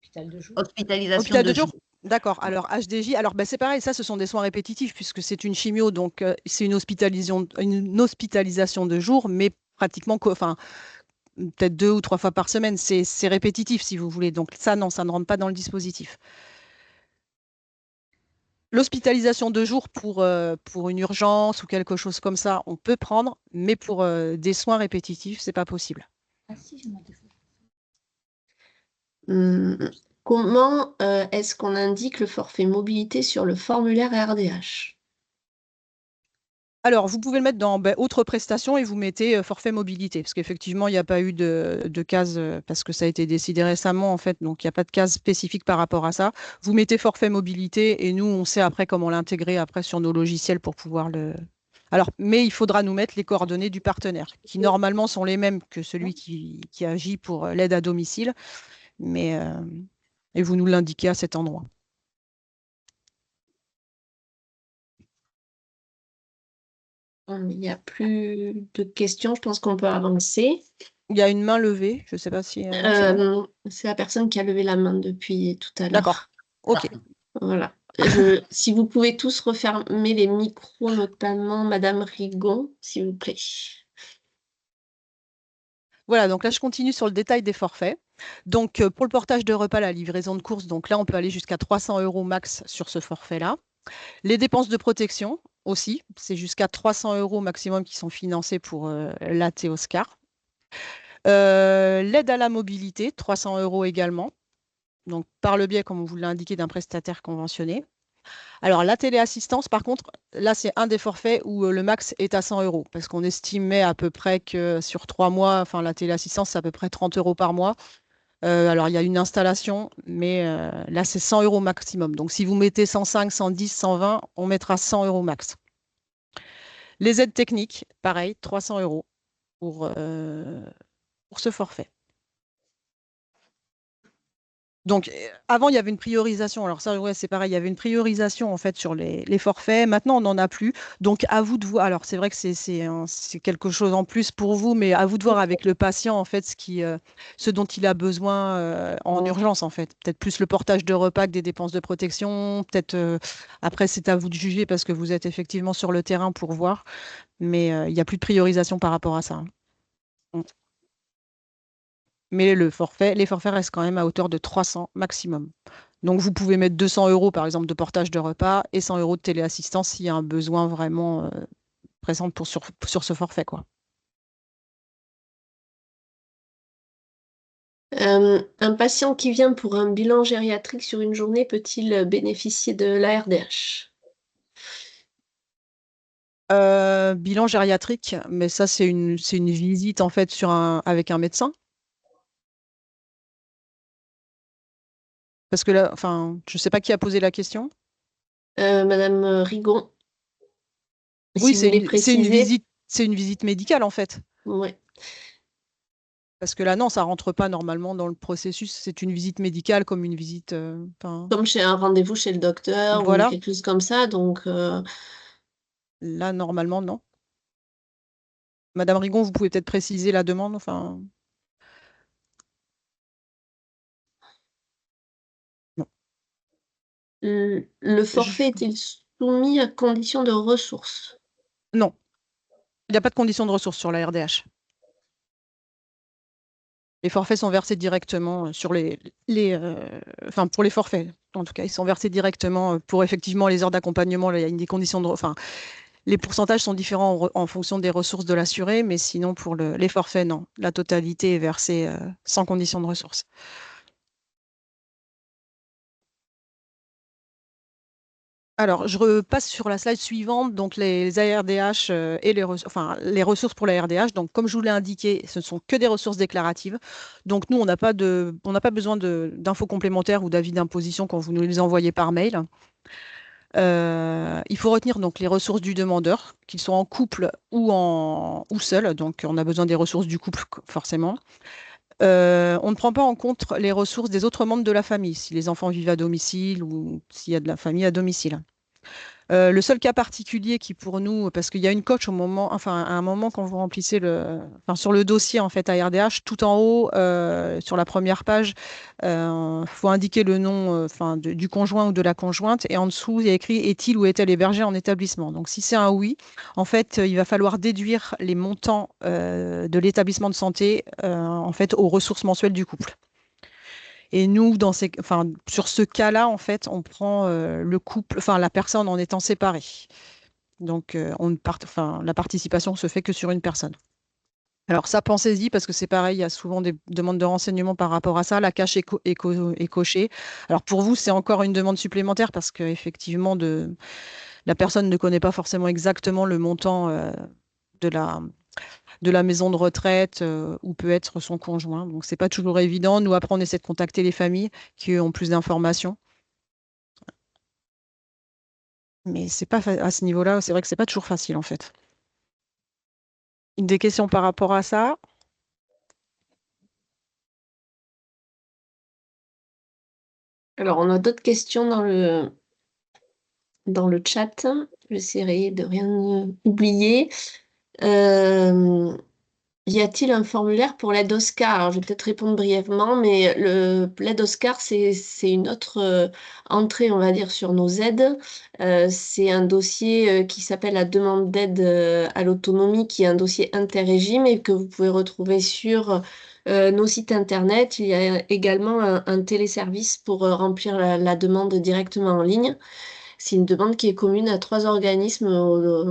Hôpital de jour. Hospitalisation Hôpital de de jour? jour. D'accord. Alors, HDJ, alors c'est pareil, ça, ce sont des soins répétitifs puisque c'est une chimio, donc c'est une hospitalisation de jour, mais pratiquement, enfin, peut-être 2 ou 3 fois par semaine. C'est répétitif, si vous voulez. Donc, ça, non, ça ne rentre pas dans le dispositif. L'hospitalisation de jour pour une urgence ou quelque chose comme ça, on peut prendre, mais pour des soins répétitifs, c'est pas possible. Ah si, j'en ai des photos. Comment est-ce qu'on indique le forfait mobilité sur le formulaire RDH? Alors, vous pouvez le mettre dans autres prestations et vous mettez forfait mobilité, parce qu'effectivement, il n'y a pas eu de case, parce que ça a été décidé récemment, en fait, donc il n'y a pas de case spécifique par rapport à ça. Vous mettez forfait mobilité et nous, on sait après comment l'intégrer après sur nos logiciels pour pouvoir le. Alors, mais il faudra nous mettre les coordonnées du partenaire, qui normalement sont les mêmes que celui qui agit pour l'aide à domicile, mais et vous nous l'indiquez à cet endroit. Il n'y a plus de questions. Je pense qu'on peut avancer. Il y a une main levée, je ne sais pas si. C'est la personne qui a levé la main depuis tout à l'heure. D'accord. Ok. Voilà. Si vous pouvez tous refermer les micros, notamment Madame Rigon, s'il vous plaît. Voilà, donc là, je continue sur le détail des forfaits. Donc, pour le portage de repas, la livraison de courses, donc là, on peut aller jusqu'à 300 € max sur ce forfait-là. Les dépenses de protection aussi, c'est jusqu'à 300 € maximum qui sont financés pour l'AT Oscar. L'aide à la mobilité, 300 € également, donc par le biais, comme on vous l'a indiqué, d'un prestataire conventionné. Alors, la téléassistance, par contre, là, c'est un des forfaits où le max est à 100 €, parce qu'on estimait à peu près que sur 3 mois, enfin, la téléassistance, c'est à peu près 30 € par mois. Alors, il y a une installation, mais là, c'est 100 € maximum. Donc, si vous mettez 105, 110, 120, on mettra 100 € max. Les aides techniques, pareil, 300 € pour ce forfait. Donc, avant, il y avait une priorisation. Alors ça, ouais, c'est pareil, il y avait une priorisation en fait sur les forfaits. Maintenant, on n'en a plus. Donc, à vous de voir. Alors, c'est vrai que c'est quelque chose en plus pour vous, mais à vous de voir avec le patient en fait ce dont il a besoin en urgence en fait. Peut-être plus le portage de repas que des dépenses de protection. Peut-être après, c'est à vous de juger parce que vous êtes effectivement sur le terrain pour voir. Mais il n'y a plus de priorisation par rapport à ça. Mais les forfaits restent quand même à hauteur de 300 maximum. Donc, vous pouvez mettre 200 € par exemple de portage de repas et 100 € de téléassistance s'il y a un besoin vraiment présent sur ce forfait, quoi. Un patient qui vient pour un bilan gériatrique sur une journée peut-il bénéficier de l'ARDH? Bilan gériatrique, mais ça, c'est une visite en fait avec un médecin. Parce que là, enfin, je ne sais pas qui a posé la question. Madame Rigon. Oui, Si vous voulez préciser. c'est une visite médicale en fait. Ouais. Parce que là, non, ça rentre pas normalement dans le processus. C'est une visite médicale comme une visite. Comme chez un rendez-vous chez le docteur Voilà. ou quelque chose comme ça. Donc, Là, normalement, non. Madame Rigon, vous pouvez peut-être préciser la demande. Enfin, non. Le forfait est-il soumis à condition de ressources? Non. Il n'y a pas de condition de ressources sur la RDH. Les forfaits sont versés directement sur enfin, pour les forfaits, en tout cas, ils sont versés directement pour effectivement les heures d'accompagnement. Il y a des conditions enfin, les pourcentages sont différents en fonction des ressources de l'assuré, mais sinon, pour les forfaits, non. La totalité est versée sans condition de ressources. Alors, je repasse sur la slide suivante, donc les ARDH et les ressources pour la RDH. Donc, comme je vous l'ai indiqué, ce ne sont que des ressources déclaratives. Donc, nous, on n'a pas besoin d'infos complémentaires ou d'avis d'imposition quand vous nous les envoyez par mail. Il faut retenir donc les ressources du demandeur, qu'ils soient en couple ou seul. Donc, on a besoin des ressources du couple, forcément. On ne prend pas en compte les ressources des autres membres de la famille, si les enfants vivent à domicile ou s'il y a de la famille à domicile. Le seul cas particulier qui pour nous, parce qu'il y a une coche à un moment quand vous remplissez sur le dossier en fait ARDH, tout en haut sur la première page, faut indiquer le nom du conjoint ou de la conjointe et en dessous il y a écrit est-il ou est-elle hébergé en établissement. Donc si c'est un oui, en fait il va falloir déduire les montants de l'établissement de santé en fait aux ressources mensuelles du couple. Et nous, sur ce cas-là, en fait, on prend le couple, enfin la personne en étant séparée. Donc, la participation se fait que sur une personne. Alors ça, pensez-y, parce que c'est pareil, il y a souvent des demandes de renseignements par rapport à ça. La cache est cochée. Alors pour vous, c'est encore une demande supplémentaire parce qu'effectivement, la personne ne connaît pas forcément exactement le montant de la maison de retraite où peut être son conjoint. Donc, c'est pas toujours évident. Nous, après, on essaie de contacter les familles qui ont plus d'informations. Mais c'est pas à ce niveau-là, c'est vrai que c'est pas toujours facile en fait. Des questions par rapport à ça? Alors, on a d'autres questions dans le chat. J'essaierai de rien oublier. Y a-t-il un formulaire pour l'aide Oscar? Alors, je vais peut-être répondre brièvement, mais l'aide Oscar, c'est une autre entrée, on va dire, sur nos aides. C'est un dossier qui s'appelle la demande d'aide à l'autonomie, qui est un dossier interrégime et que vous pouvez retrouver sur nos sites internet. Il y a également un téléservice pour remplir la demande directement en ligne. C'est une demande qui est commune à 3 organismes,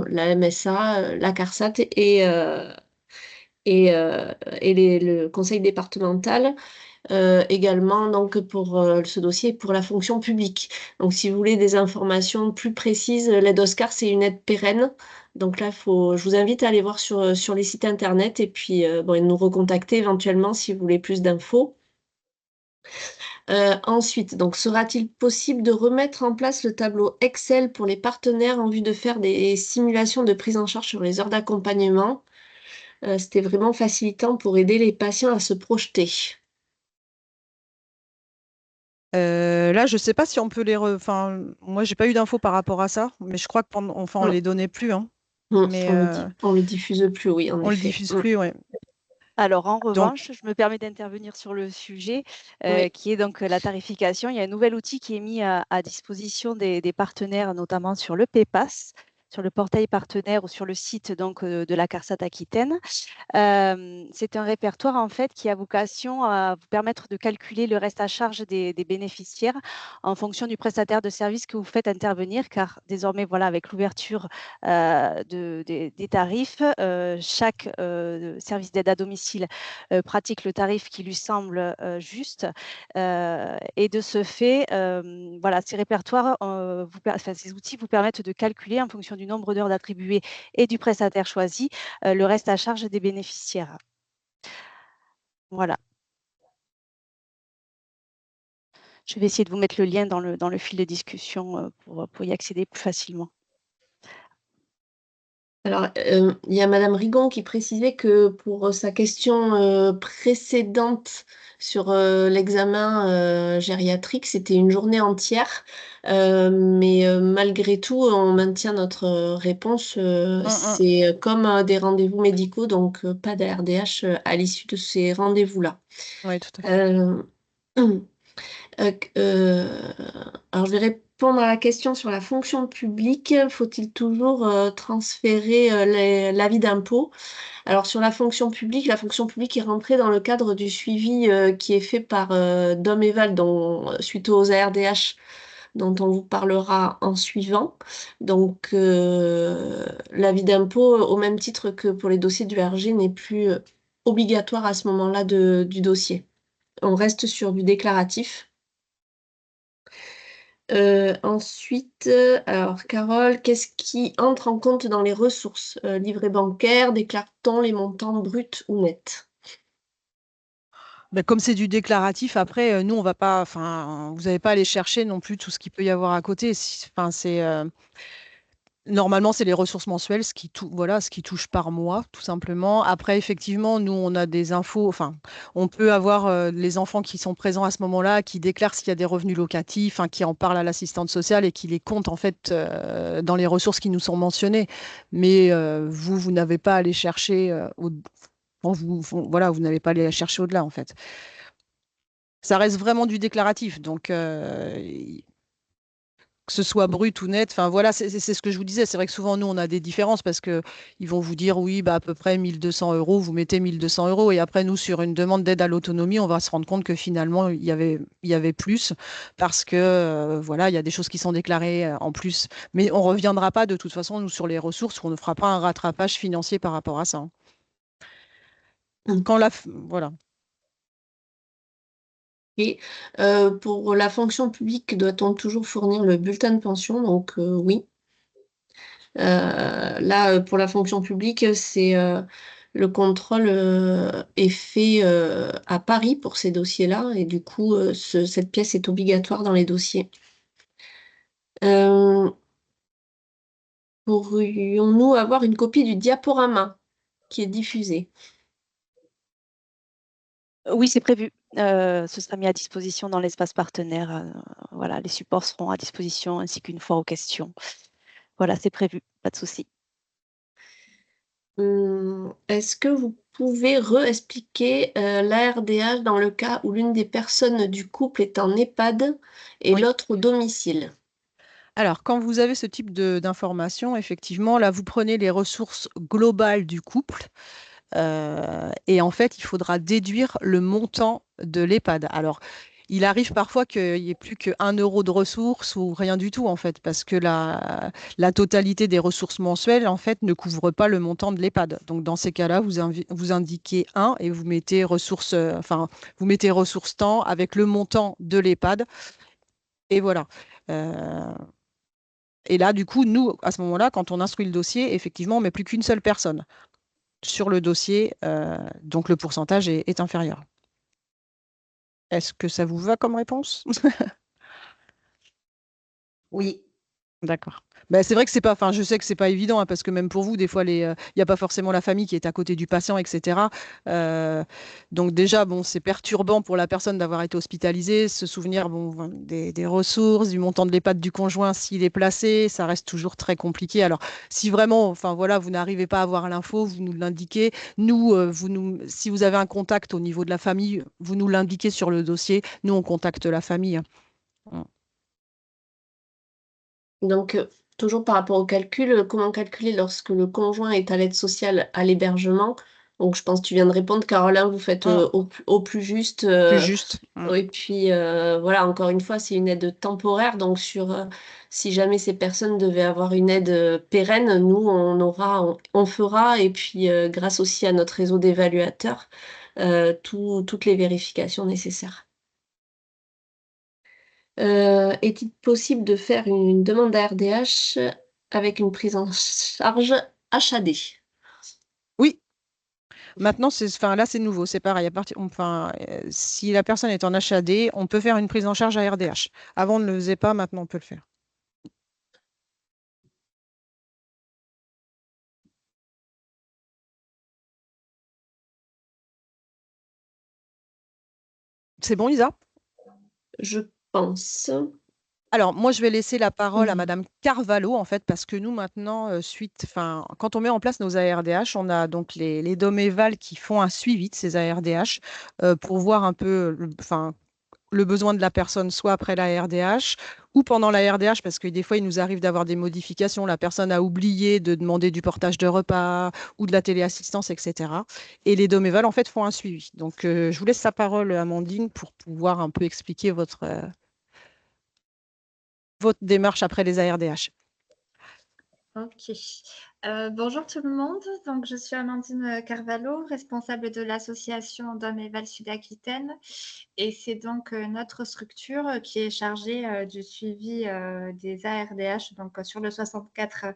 la MSA, la CARSAT et le conseil départemental. Également donc pour ce dossier pour la fonction publique. Donc si vous voulez des informations plus précises, l'aide Oscar, c'est une aide pérenne. Donc là, je vous invite à aller voir sur les sites internet et puis et nous recontacter éventuellement si vous voulez plus d'infos. Ensuite, donc, sera-t-il possible de remettre en place le tableau Excel pour les partenaires en vue de faire des simulations de prise en charge sur les heures d'accompagnement? C'était vraiment facilitant pour aider les patients à se projeter. Là, je sais pas si on peut Enfin, moi, j'ai pas eu d'infos par rapport à ça, mais je crois que on les donnait plus, hein. Mais On le diffuse plus, oui, en on le effet. diffuse plus, ouais. Alors, en Donc, revanche, je me permets d'intervenir sur le sujet Oui. qui est donc la tarification. Il y a un nouvel outil qui est mis à disposition des partenaires, notamment sur le PEPAS, sur le portail partenaire ou sur le site donc, de la CARSAT Aquitaine. C'est un répertoire en fait qui a vocation à vous permettre de calculer le reste à charge des bénéficiaires en fonction du prestataire de service que vous faites intervenir, car désormais, voilà, avec l'ouverture des tarifs, chaque service d'aide à domicile pratique le tarif qui lui semble juste. Et de ce fait, voilà, ces répertoires, ces outils vous permettent de calculer en fonction du nombre d'heures attribuées et du prestataire choisi le reste à charge des bénéficiaires. Voilà. Je vais essayer de vous mettre le lien dans le fil de discussion pour y accéder plus facilement. Alors, il y a Madame Rigon qui précisait que pour sa question précédente sur l'examen gériatrique, c'était une journée entière. Mais malgré tout, on maintient notre réponse. C'est comme des rendez-vous médicaux, donc pas d'ARDH à l'issue de ces rendez-vous-là. Oui, tout à fait. Alors, je vais répondre à la question sur la fonction publique. Faut-il toujours transférer l'avis d'impôt? Alors, sur la fonction publique est rentrée dans le cadre du suivi qui est fait par Dom-Eval, suite aux ARDH dont on vous parlera en suivant. Donc, l'avis d'impôt, au même titre que pour les dossiers du RG, n'est plus obligatoire à ce moment-là du dossier. On reste sur du déclaratif. Ensuite, alors Carole, qu'est-ce qui entre en compte dans les ressources? Livret bancaire, déclare-t-on les montants bruts ou nets? Ben, comme c'est du déclaratif, après, nous, on va pas, enfin, vous n'avez pas à aller chercher non plus tout ce qu'il peut y avoir à côté. Enfin, normalement, c'est les ressources mensuelles, voilà, ce qui touche par mois, tout simplement. Après, effectivement, nous, on a des infos. Enfin, on peut avoir les enfants qui sont présents à ce moment-là, qui déclarent s'il y a des revenus locatifs, hein, qui en parlent à l'assistante sociale et qui les comptent en fait dans les ressources qui nous sont mentionnées. Mais vous n'avez pas à aller chercher voilà, vous n'avez pas à aller chercher au-delà, en fait. Ça reste vraiment du déclaratif. Donc, que ce soit brut ou net. Enfin voilà, c'est ce que je vous disais. C'est vrai que souvent, nous, on a des différences parce que ils vont vous dire, oui, bah, à peu près 1 200 euros, vous mettez 1 200 euros. Et après, nous, sur une demande d'aide à l'autonomie, on va se rendre compte que finalement, il y avait plus parce que, voilà, il y a des choses qui sont déclarées en plus. Mais on ne reviendra pas de toute façon, nous, sur les ressources, on ne fera pas un rattrapage financier par rapport à ça, hein. Voilà. Et pour la fonction publique, doit-on toujours fournir le bulletin de pension? Donc oui. Là, pour la fonction publique, c'est le contrôle est fait à Paris pour ces dossiers-là, et du coup, cette pièce est obligatoire dans les dossiers. Pourrions-nous avoir une copie du diaporama qui est diffusé? Oui, c'est prévu. Ce sera mis à disposition dans l'espace partenaire. Voilà, les supports seront à disposition ainsi qu'une foire aux questions. Voilà, c'est prévu, pas de souci. Est-ce que vous pouvez réexpliquer l'ARDH dans le cas où l'une des personnes du couple est en EHPAD et Oui. l'autre au domicile? Alors, quand vous avez ce type d'informations, effectivement, là, vous prenez les ressources globales du couple. Et en fait, il faudra déduire le montant de l'EHPAD. Alors, il arrive parfois qu'il n'y ait plus que 1 euro de ressources ou rien du tout, en fait, parce que la totalité des ressources mensuelles, en fait, ne couvre pas le montant de l'EHPAD. Donc, dans ces cas-là, vous indiquez 1 et vous mettez ressources, vous mettez ressources temps avec le montant de l'EHPAD. Et voilà. Euh, et là, du coup, nous, à ce moment-là, quand on instruit le dossier, effectivement, on ne met plus qu'une seule personne sur le dossier, donc le pourcentage est inférieur. Est-ce que ça vous va comme réponse? Oui. D'accord. Ben, c'est vrai que c'est pas, enfin, je sais que c'est pas évident hein, parce que même pour vous, des fois, il n'y a pas forcément la famille qui est à côté du patient, etc. Euh, donc déjà, bon, c'est perturbant pour la personne d'avoir été hospitalisée, se souvenir bon, des ressources, du montant de l'EHPAD du conjoint s'il est placé, ça reste toujours très compliqué. Alors, si vraiment, enfin voilà, vous n'arrivez pas à avoir l'info, vous nous l'indiquez. Nous, si vous avez un contact au niveau de la famille, vous nous l'indiquez sur le dossier. Nous, on contacte la famille. Hein. Donc, toujours par rapport au calcul, comment calculer lorsque le conjoint est à l'aide sociale à l'hébergement? Donc, je pense que tu viens de répondre, Caroline, vous faites Hum, au plus juste. Plus juste. Et puis, voilà, encore une fois, c'est une aide temporaire. Donc, si jamais ces personnes devaient avoir une aide pérenne, nous, on fera. Et puis, grâce aussi à notre réseau d'évaluateurs, toutes les vérifications nécessaires. Est-il possible de faire une demande d'ARDH avec une prise en charge HAD? Oui, maintenant, enfin, là, c'est nouveau, c'est pareil. Enfin, si la personne est en HAD, on peut faire une prise en charge à RDH. Avant, on ne le faisait pas, maintenant, on peut le faire. C'est bon, Lisa? Je pense. Alors, moi, je vais laisser la parole à Mhm. Madame Carvalho, en fait, parce que nous, maintenant, enfin, quand on met en place nos ARDH, on a donc les Doméval qui font un suivi de ces ARDH pour voir un peu, enfin, le besoin de la personne, soit après la RDH ou pendant la RDH, parce que des fois, il nous arrive d'avoir des modifications. La personne a oublié de demander du portage de repas ou de la téléassistance, etc. Et les Doméval, en fait, font un suivi. Donc, je vous laisse la parole, Amandine, pour pouvoir un peu expliquer votre démarche après les ARDH. Ok. Bonjour tout le monde. Donc, je suis Amandine Carvalho, responsable de l'association Doméval Sud-Aquitaine. Et c'est donc notre structure qui est chargée du suivi des ARDH donc, sur le 64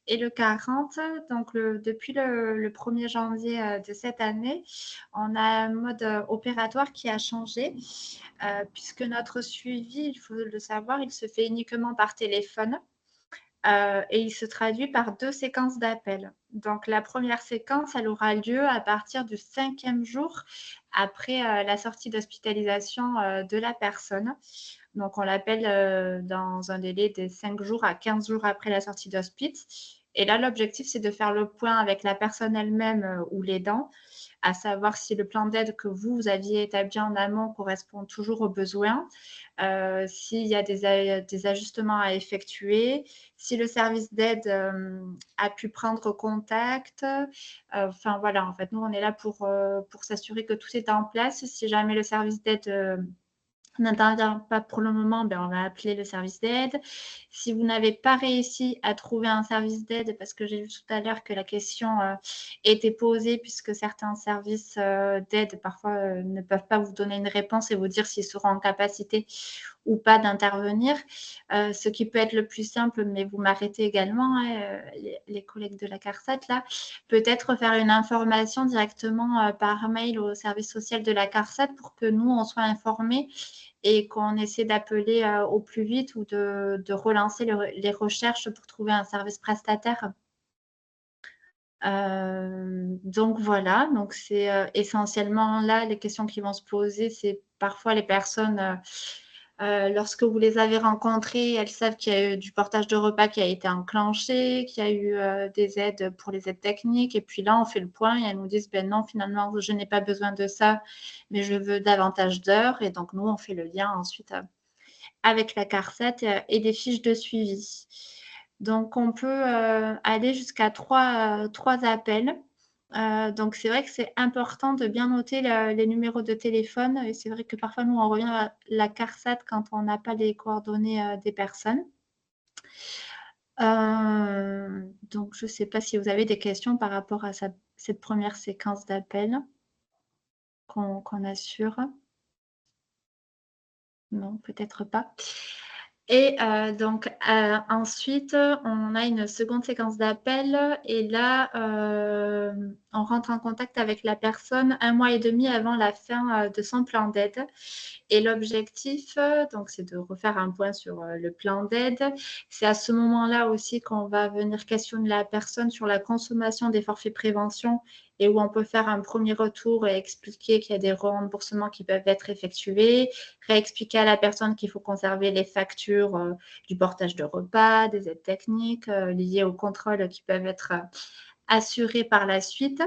et le 40. Donc, depuis le 1er janvier de cette année, on a un mode opératoire qui a changé puisque notre suivi, il faut le savoir, il se fait uniquement par téléphone. Et il se traduit par 2 séquences d'appels. Donc, la première séquence, elle aura lieu à partir du 5e jour après la sortie d'hospitalisation de la personne. Donc, on l'appelle dans un délai de 5 jours à 15 jours après la sortie d'hospice. Et là, l'objectif, c'est de faire le point avec la personne elle-même ou l'aidant, à savoir si le plan d'aide que vous aviez établi en amont correspond toujours aux besoins, s'il y a des ajustements à effectuer, si le service d'aide a pu prendre contact. Enfin voilà, en fait, nous, on est là pour s'assurer que tout est en place. Si jamais le service d'aide n'intervient pas pour le moment, on va appeler le service d'aide. Si vous n'avez pas réussi à trouver un service d'aide, parce que j'ai vu tout à l'heure que la question était posée, puisque certains services d'aide parfois ne peuvent pas vous donner une réponse et vous dire s'ils seront en capacité ou pas d'intervenir. Ce qui peut être le plus simple, mais vous m'arrêtez également, les collègues de la CARSAT, là, peut-être faire une information directement par mail au service social de la CARSAT pour que nous, on soit informés et qu'on essaie d'appeler au plus vite ou de relancer les recherches pour trouver un service prestataire. Donc voilà, donc c'est essentiellement là les questions qui vont se poser, c'est parfois les personnes, lorsque vous les avez rencontrées, elles savent qu'il y a eu du portage de repas qui a été enclenché, qu'il y a eu des aides pour les aides techniques, et puis là on fait le point et elles nous disent ben non, finalement je n'ai pas besoin de ça, mais je veux davantage d'heures, et donc nous on fait le lien ensuite avec la CARSAT et des fiches de suivi. Donc, on peut aller jusqu'à 3 appels. Donc, c'est vrai que c'est important de bien noter les numéros de téléphone. Et c'est vrai que parfois, nous, on revient à la CARSAT quand on n'a pas les coordonnées des personnes. Donc, je ne sais pas si vous avez des questions par rapport à cette première séquence d'appels qu'on assure. Non, peut-être pas. Et donc, ensuite, on a une seconde séquence d'appel et là, on rentre en contact avec la personne 1 mois et demi avant la fin de son plan d'aide. Et l'objectif, donc, c'est de refaire un point sur le plan d'aide. C'est à ce moment-là aussi qu'on va venir questionner la personne sur la consommation des forfaits prévention et où on peut faire un premier retour et expliquer qu'il y a des remboursements qui peuvent être effectués, réexpliquer à la personne qu'il faut conserver les factures du portage de repas, des aides techniques liées au contrôle qui peuvent être assurés par la suite.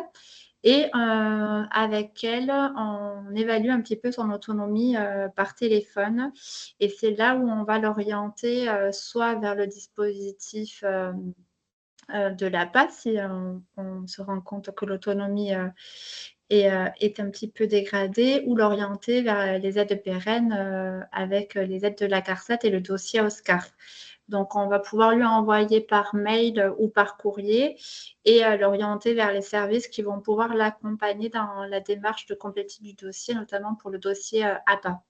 Et avec elle, on évalue un petit peu son autonomie par téléphone. Et c'est là où on va l'orienter soit vers le dispositif de la PAS, si on se rend compte que l'autonomie est un petit peu dégradée, ou l'orienter vers les aides pérennes avec les aides de la CARSAT et le dossier Oscar. Donc, on va pouvoir lui envoyer par mail ou par courrier et l'orienter vers les services qui vont pouvoir l'accompagner dans la démarche de complétude du dossier, notamment pour le dossier APA.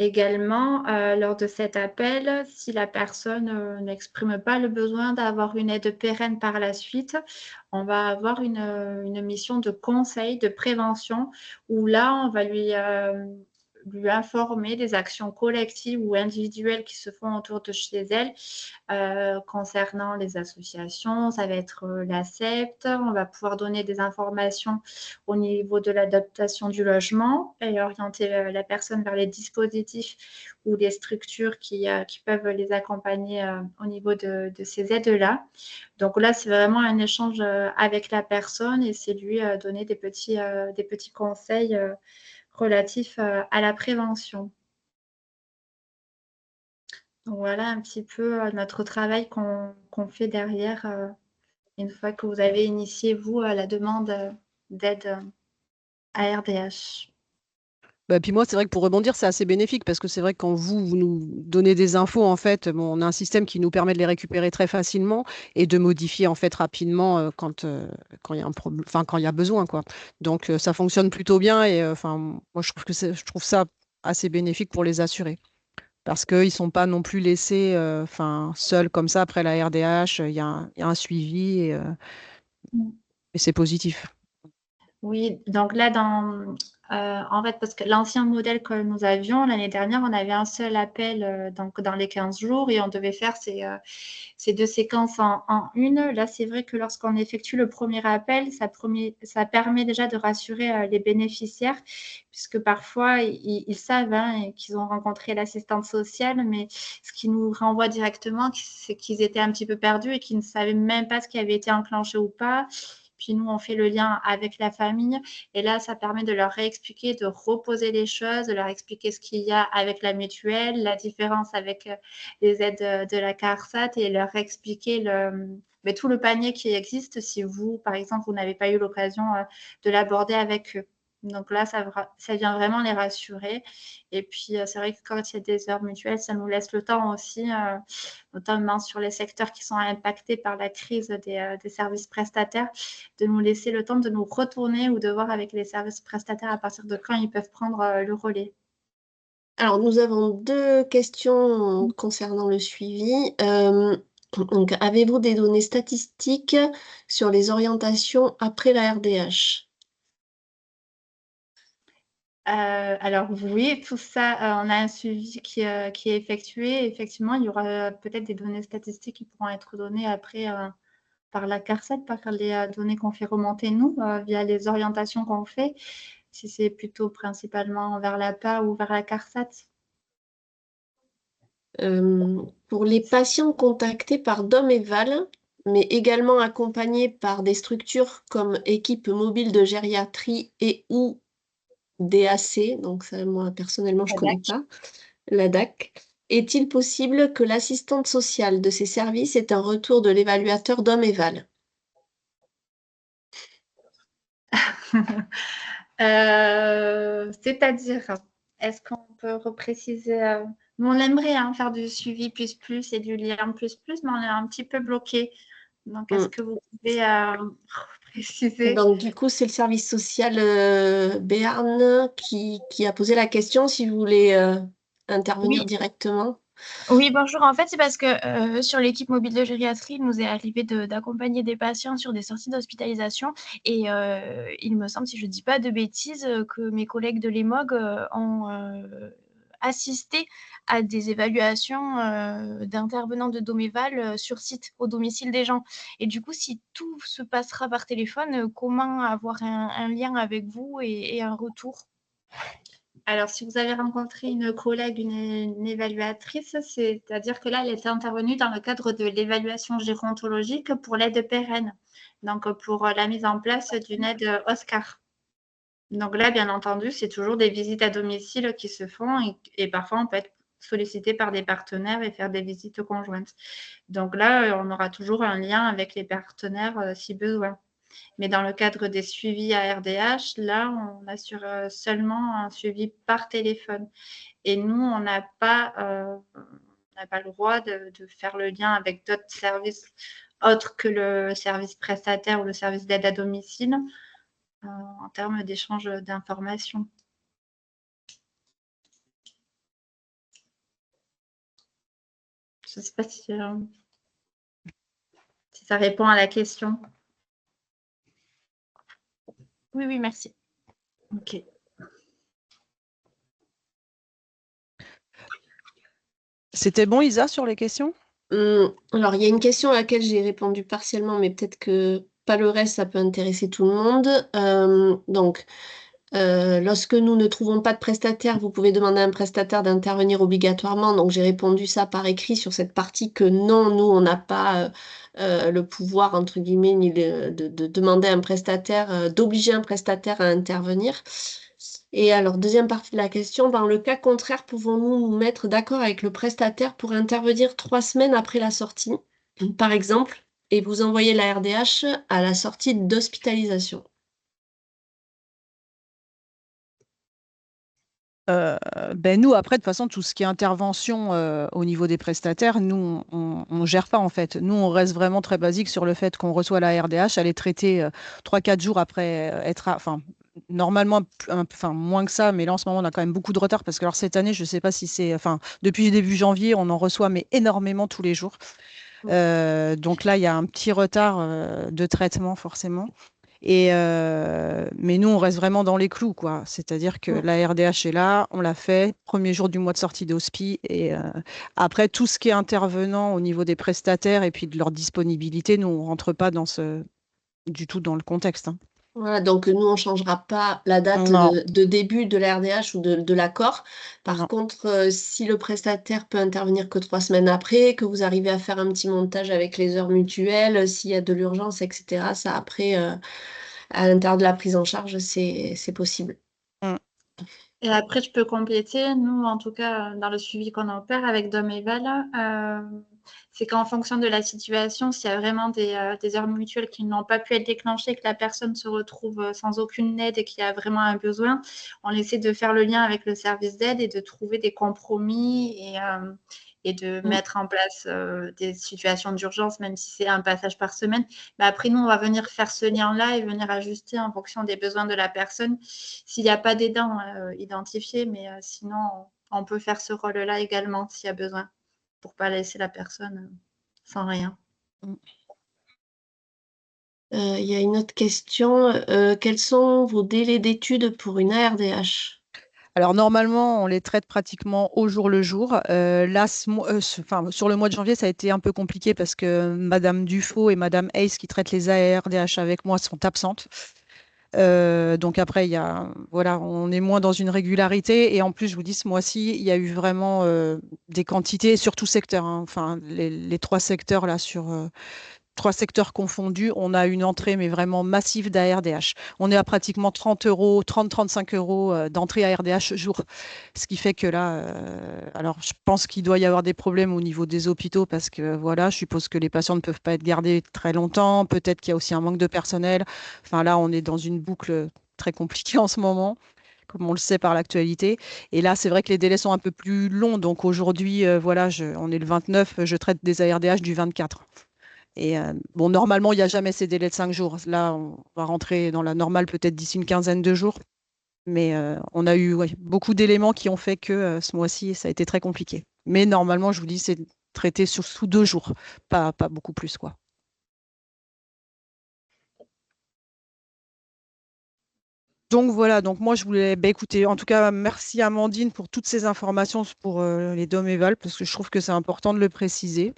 Également, lors de cet appel, si la personne n'exprime pas le besoin d'avoir une aide pérenne par la suite, on va avoir une mission de conseil, de prévention, où là, on va lui informer des actions collectives ou individuelles qui se font autour de chez elle concernant les associations. Ça va être l'ACEPT. On va pouvoir donner des informations au niveau de l'adaptation du logement et orienter la personne vers les dispositifs ou les structures qui peuvent les accompagner au niveau de ces aides-là. Donc là, c'est vraiment un échange avec la personne et c'est lui donner des petits conseils relatifs à la prévention. Donc voilà un petit peu notre travail qu'on fait derrière une fois que vous avez initié, vous, la demande d'aide à RDH. Puis moi, c'est vrai que pour rebondir, c'est assez bénéfique parce que c'est vrai que quand vous nous donnez des infos, en fait, on a un système qui nous permet de les récupérer très facilement et de modifier en fait rapidement quand il y a un problème, enfin quand il y a besoin, quoi. Donc ça fonctionne plutôt bien et moi je trouve ça assez bénéfique pour les assurés parce qu'ils ne sont pas non plus laissés seuls comme ça après la RDH. Il y a un suivi et c'est positif. Oui, donc là, en fait, parce que l'ancien modèle que nous avions l'année dernière, on avait un seul appel donc dans les 15 jours et on devait faire ces 2 séquences en une. Là, c'est vrai que lorsqu'on effectue le premier appel, ça permet déjà de rassurer les bénéficiaires, puisque parfois, ils savent qu'ils ont rencontré l'assistante sociale, mais ce qui nous renvoie directement, c'est qu'ils étaient un petit peu perdus et qu'ils ne savaient même pas ce qui avait été enclenché ou pas. Puis nous, on fait le lien avec la famille. Et là, ça permet de leur réexpliquer, de reposer les choses, de leur expliquer ce qu'il y a avec la mutuelle, la différence avec les aides de la CARSAT et leur expliquer tout le panier qui existe si vous, par exemple, vous n'avez pas eu l'occasion de l'aborder avec eux. Donc là, ça vient vraiment les rassurer. Et puis, c'est vrai que quand il y a des heures mutuelles, ça nous laisse le temps aussi, notamment sur les secteurs qui sont impactés par la crise des services prestataires, de nous laisser le temps de nous retourner ou de voir avec les services prestataires à partir de quand ils peuvent prendre le relais. Alors, nous avons 2 questions concernant le suivi. Donc, avez-vous des données statistiques sur les orientations après la RDH? Alors oui, tout ça, on a un suivi qui est effectué. Effectivement, il y aura peut-être des données statistiques qui pourront être données après par la CARSAT, par les données qu'on fait remonter nous, via les orientations qu'on fait, si c'est plutôt principalement vers l'APA ou vers la CARSAT. Pour les patients contactés par DOM et VAL, mais également accompagnés par des structures comme équipe mobile de gériatrie et ou DAC, donc ça, moi personnellement je ne connais pas, la DAC, est-il possible que l'assistante sociale de ces services ait un retour de l'évaluateur DOM et VAL? C'est-à-dire, est-ce qu'on peut repréciser nous, on aimerait faire du suivi plus et du lien plus, mais on est un petit peu bloqué. Donc, est-ce que vous pouvez préciser? Donc, du coup, c'est le service social Béarn qui a posé la question, si vous voulez intervenir Oui. directement. Oui, bonjour. En fait, c'est parce que sur l'équipe mobile de gériatrie, il nous est arrivé d'accompagner des patients sur des sorties d'hospitalisation. Et il me semble, si je ne dis pas de bêtises, que mes collègues de l'EMOG ont assisté à des évaluations d'intervenants de Doméval sur site, au domicile des gens. Et du coup, si tout se passera par téléphone, comment avoir un lien avec vous et un retour? Alors, si vous avez rencontré une collègue, une évaluatrice, c'est-à-dire que là, elle était intervenue dans le cadre de l'évaluation gérontologique pour l'aide pérenne, donc pour la mise en place d'une aide Oscar. Donc là, bien entendu, c'est toujours des visites à domicile qui se font et parfois on peut être sollicité par des partenaires et faire des visites conjointes. Donc là, on aura toujours un lien avec les partenaires si besoin. Mais dans le cadre des suivis à RDH, là, on assure seulement un suivi par téléphone. Et nous, on n'a pas le droit de faire le lien avec d'autres services autres que le service prestataire ou le service d'aide à domicile en termes d'échange d'informations. Je ne sais pas si ça répond à la question. Oui, oui, merci. Ok. C'était bon, Isa, sur les questions? Alors, il y a une question à laquelle j'ai répondu partiellement, mais peut-être que pas le reste, ça peut intéresser tout le monde. Donc, lorsque nous ne trouvons pas de prestataire, vous pouvez demander à un prestataire d'intervenir obligatoirement. Donc, j'ai répondu ça par écrit sur cette partie que non, nous, on n'a pas le pouvoir, entre guillemets, ni de demander à un prestataire, d'obliger un prestataire à intervenir. Et alors, deuxième partie de la question, dans le cas contraire, pouvons-nous nous mettre d'accord avec le prestataire pour intervenir 3 semaines après la sortie, par exemple, et vous envoyer la RDH à la sortie d'hospitalisation? Nous, après, de toute façon, tout ce qui est intervention au niveau des prestataires, nous, on gère pas, en fait. Nous, on reste vraiment très basique sur le fait qu'on reçoit la RDH, elle est traitée 3-4 jours après enfin, normalement, enfin, moins que ça, mais là, en ce moment, on a quand même beaucoup de retard parce que alors, cette année, je sais pas si c'est, enfin, depuis début janvier, on en reçoit, mais énormément tous les jours. Donc là, il y a un petit retard de traitement, forcément. Mais nous, on reste vraiment dans les clous, quoi. C'est-à-dire que la RDH est là, on l'a fait, premier jour du mois de sortie d'hospi. Et après, tout ce qui est intervenant au niveau des prestataires et puis de leur disponibilité, nous, on rentre pas du tout dans le contexte, hein. Voilà, donc nous, on ne changera pas la date Non. de début de la RDH ou de l'accord. Par Non. contre, si le prestataire peut intervenir que 3 semaines après, que vous arrivez à faire un petit montage avec les heures mutuelles, s'il y a de l'urgence, etc., ça après, à l'intérieur de la prise en charge, c'est possible. Et après, je peux compléter. Nous, en tout cas, dans le suivi qu'on opère avec Dom et Val, c'est qu'en fonction de la situation, s'il y a vraiment des heures mutuelles qui n'ont pas pu être déclenchées, que la personne se retrouve sans aucune aide et qu'il y a vraiment un besoin, on essaie de faire le lien avec le service d'aide et de trouver des compromis et de mettre en place des situations d'urgence, même si c'est un passage par semaine. Mais après, nous, on va venir faire ce lien-là et venir ajuster en fonction des besoins de la personne. S'il n'y a pas d'aidant identifié, mais sinon, on peut faire ce rôle-là également s'il y a besoin, pour ne pas laisser la personne sans rien. Il y a une autre question. Quels sont vos délais d'études pour une ARDH? Alors normalement, on les traite pratiquement au jour le jour. Là, sur le mois de janvier, ça a été un peu compliqué parce que Madame Dufaux et Madame Hayes, qui traitent les ARDH avec moi, sont absentes. Donc après, voilà, on est moins dans une régularité. Et en plus, je vous dis, ce mois-ci, il y a eu vraiment des quantités, sur tout secteur, hein. Enfin, les 3 secteurs là, sur 3 secteurs confondus, on a une entrée, mais vraiment massive d'ARDH. On est à pratiquement 30-35 euros d'entrée ARDH jour. Ce qui fait que là, alors je pense qu'il doit y avoir des problèmes au niveau des hôpitaux parce que voilà, je suppose que les patients ne peuvent pas être gardés très longtemps. Peut-être qu'il y a aussi un manque de personnel. Enfin là, on est dans une boucle très compliquée en ce moment, comme on le sait par l'actualité. Et là, c'est vrai que les délais sont un peu plus longs. Donc aujourd'hui, voilà, on est le 29, je traite des ARDH du 24. Et bon, normalement, il n'y a jamais ces délais de 5 jours. Là, on va rentrer dans la normale peut-être d'ici une quinzaine de jours. Mais on a eu beaucoup d'éléments qui ont fait que ce mois-ci, ça a été très compliqué. Mais normalement, je vous dis, c'est traité sous 2 jours, pas beaucoup plus, quoi. Donc voilà, donc moi je voulais, écoutez, en tout cas, merci Amandine pour toutes ces informations pour les DOM-EVAL, parce que je trouve que c'est important de le préciser.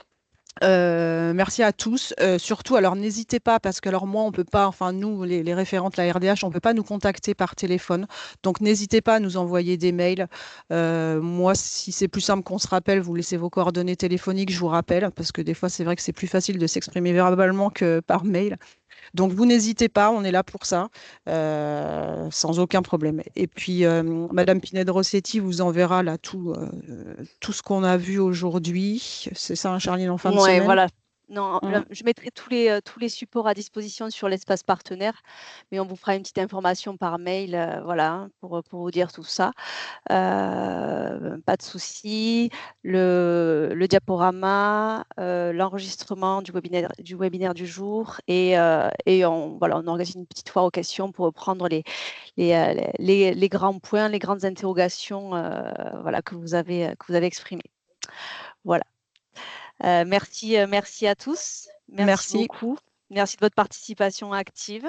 Merci à tous. Surtout, alors n'hésitez pas, parce que alors moi, on peut pas, enfin nous, les référentes, la RDH, on peut pas nous contacter par téléphone. Donc n'hésitez pas à nous envoyer des mails. Moi, si c'est plus simple qu'on se rappelle, vous laissez vos coordonnées téléphoniques, je vous rappelle, parce que des fois, c'est vrai que c'est plus facile de s'exprimer verbalement que par mail. Donc, vous n'hésitez pas, on est là pour ça, sans aucun problème. Et puis, Madame Pined-Rossetti vous enverra là tout ce qu'on a vu aujourd'hui. C'est ça, hein, Charline, en fin de Ouais, semaine? voilà. Non, Hein. je mettrai tous les supports à disposition sur l'espace partenaire, mais on vous fera une petite information par mail, voilà, hein, pour vous dire tout ça. Pas de souci. Le diaporama, l'enregistrement du webinaire du jour et voilà, on organise une petite foire aux questions pour reprendre les grands points, les grandes interrogations voilà, que vous avez exprimées. Voilà. Merci à tous. Merci beaucoup. Merci de votre participation active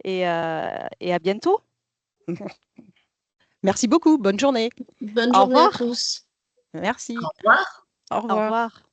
et à bientôt. Merci beaucoup. Bonne journée. Bonne Au journée à revoir. tous. Merci. Au revoir. Au Au revoir. revoir.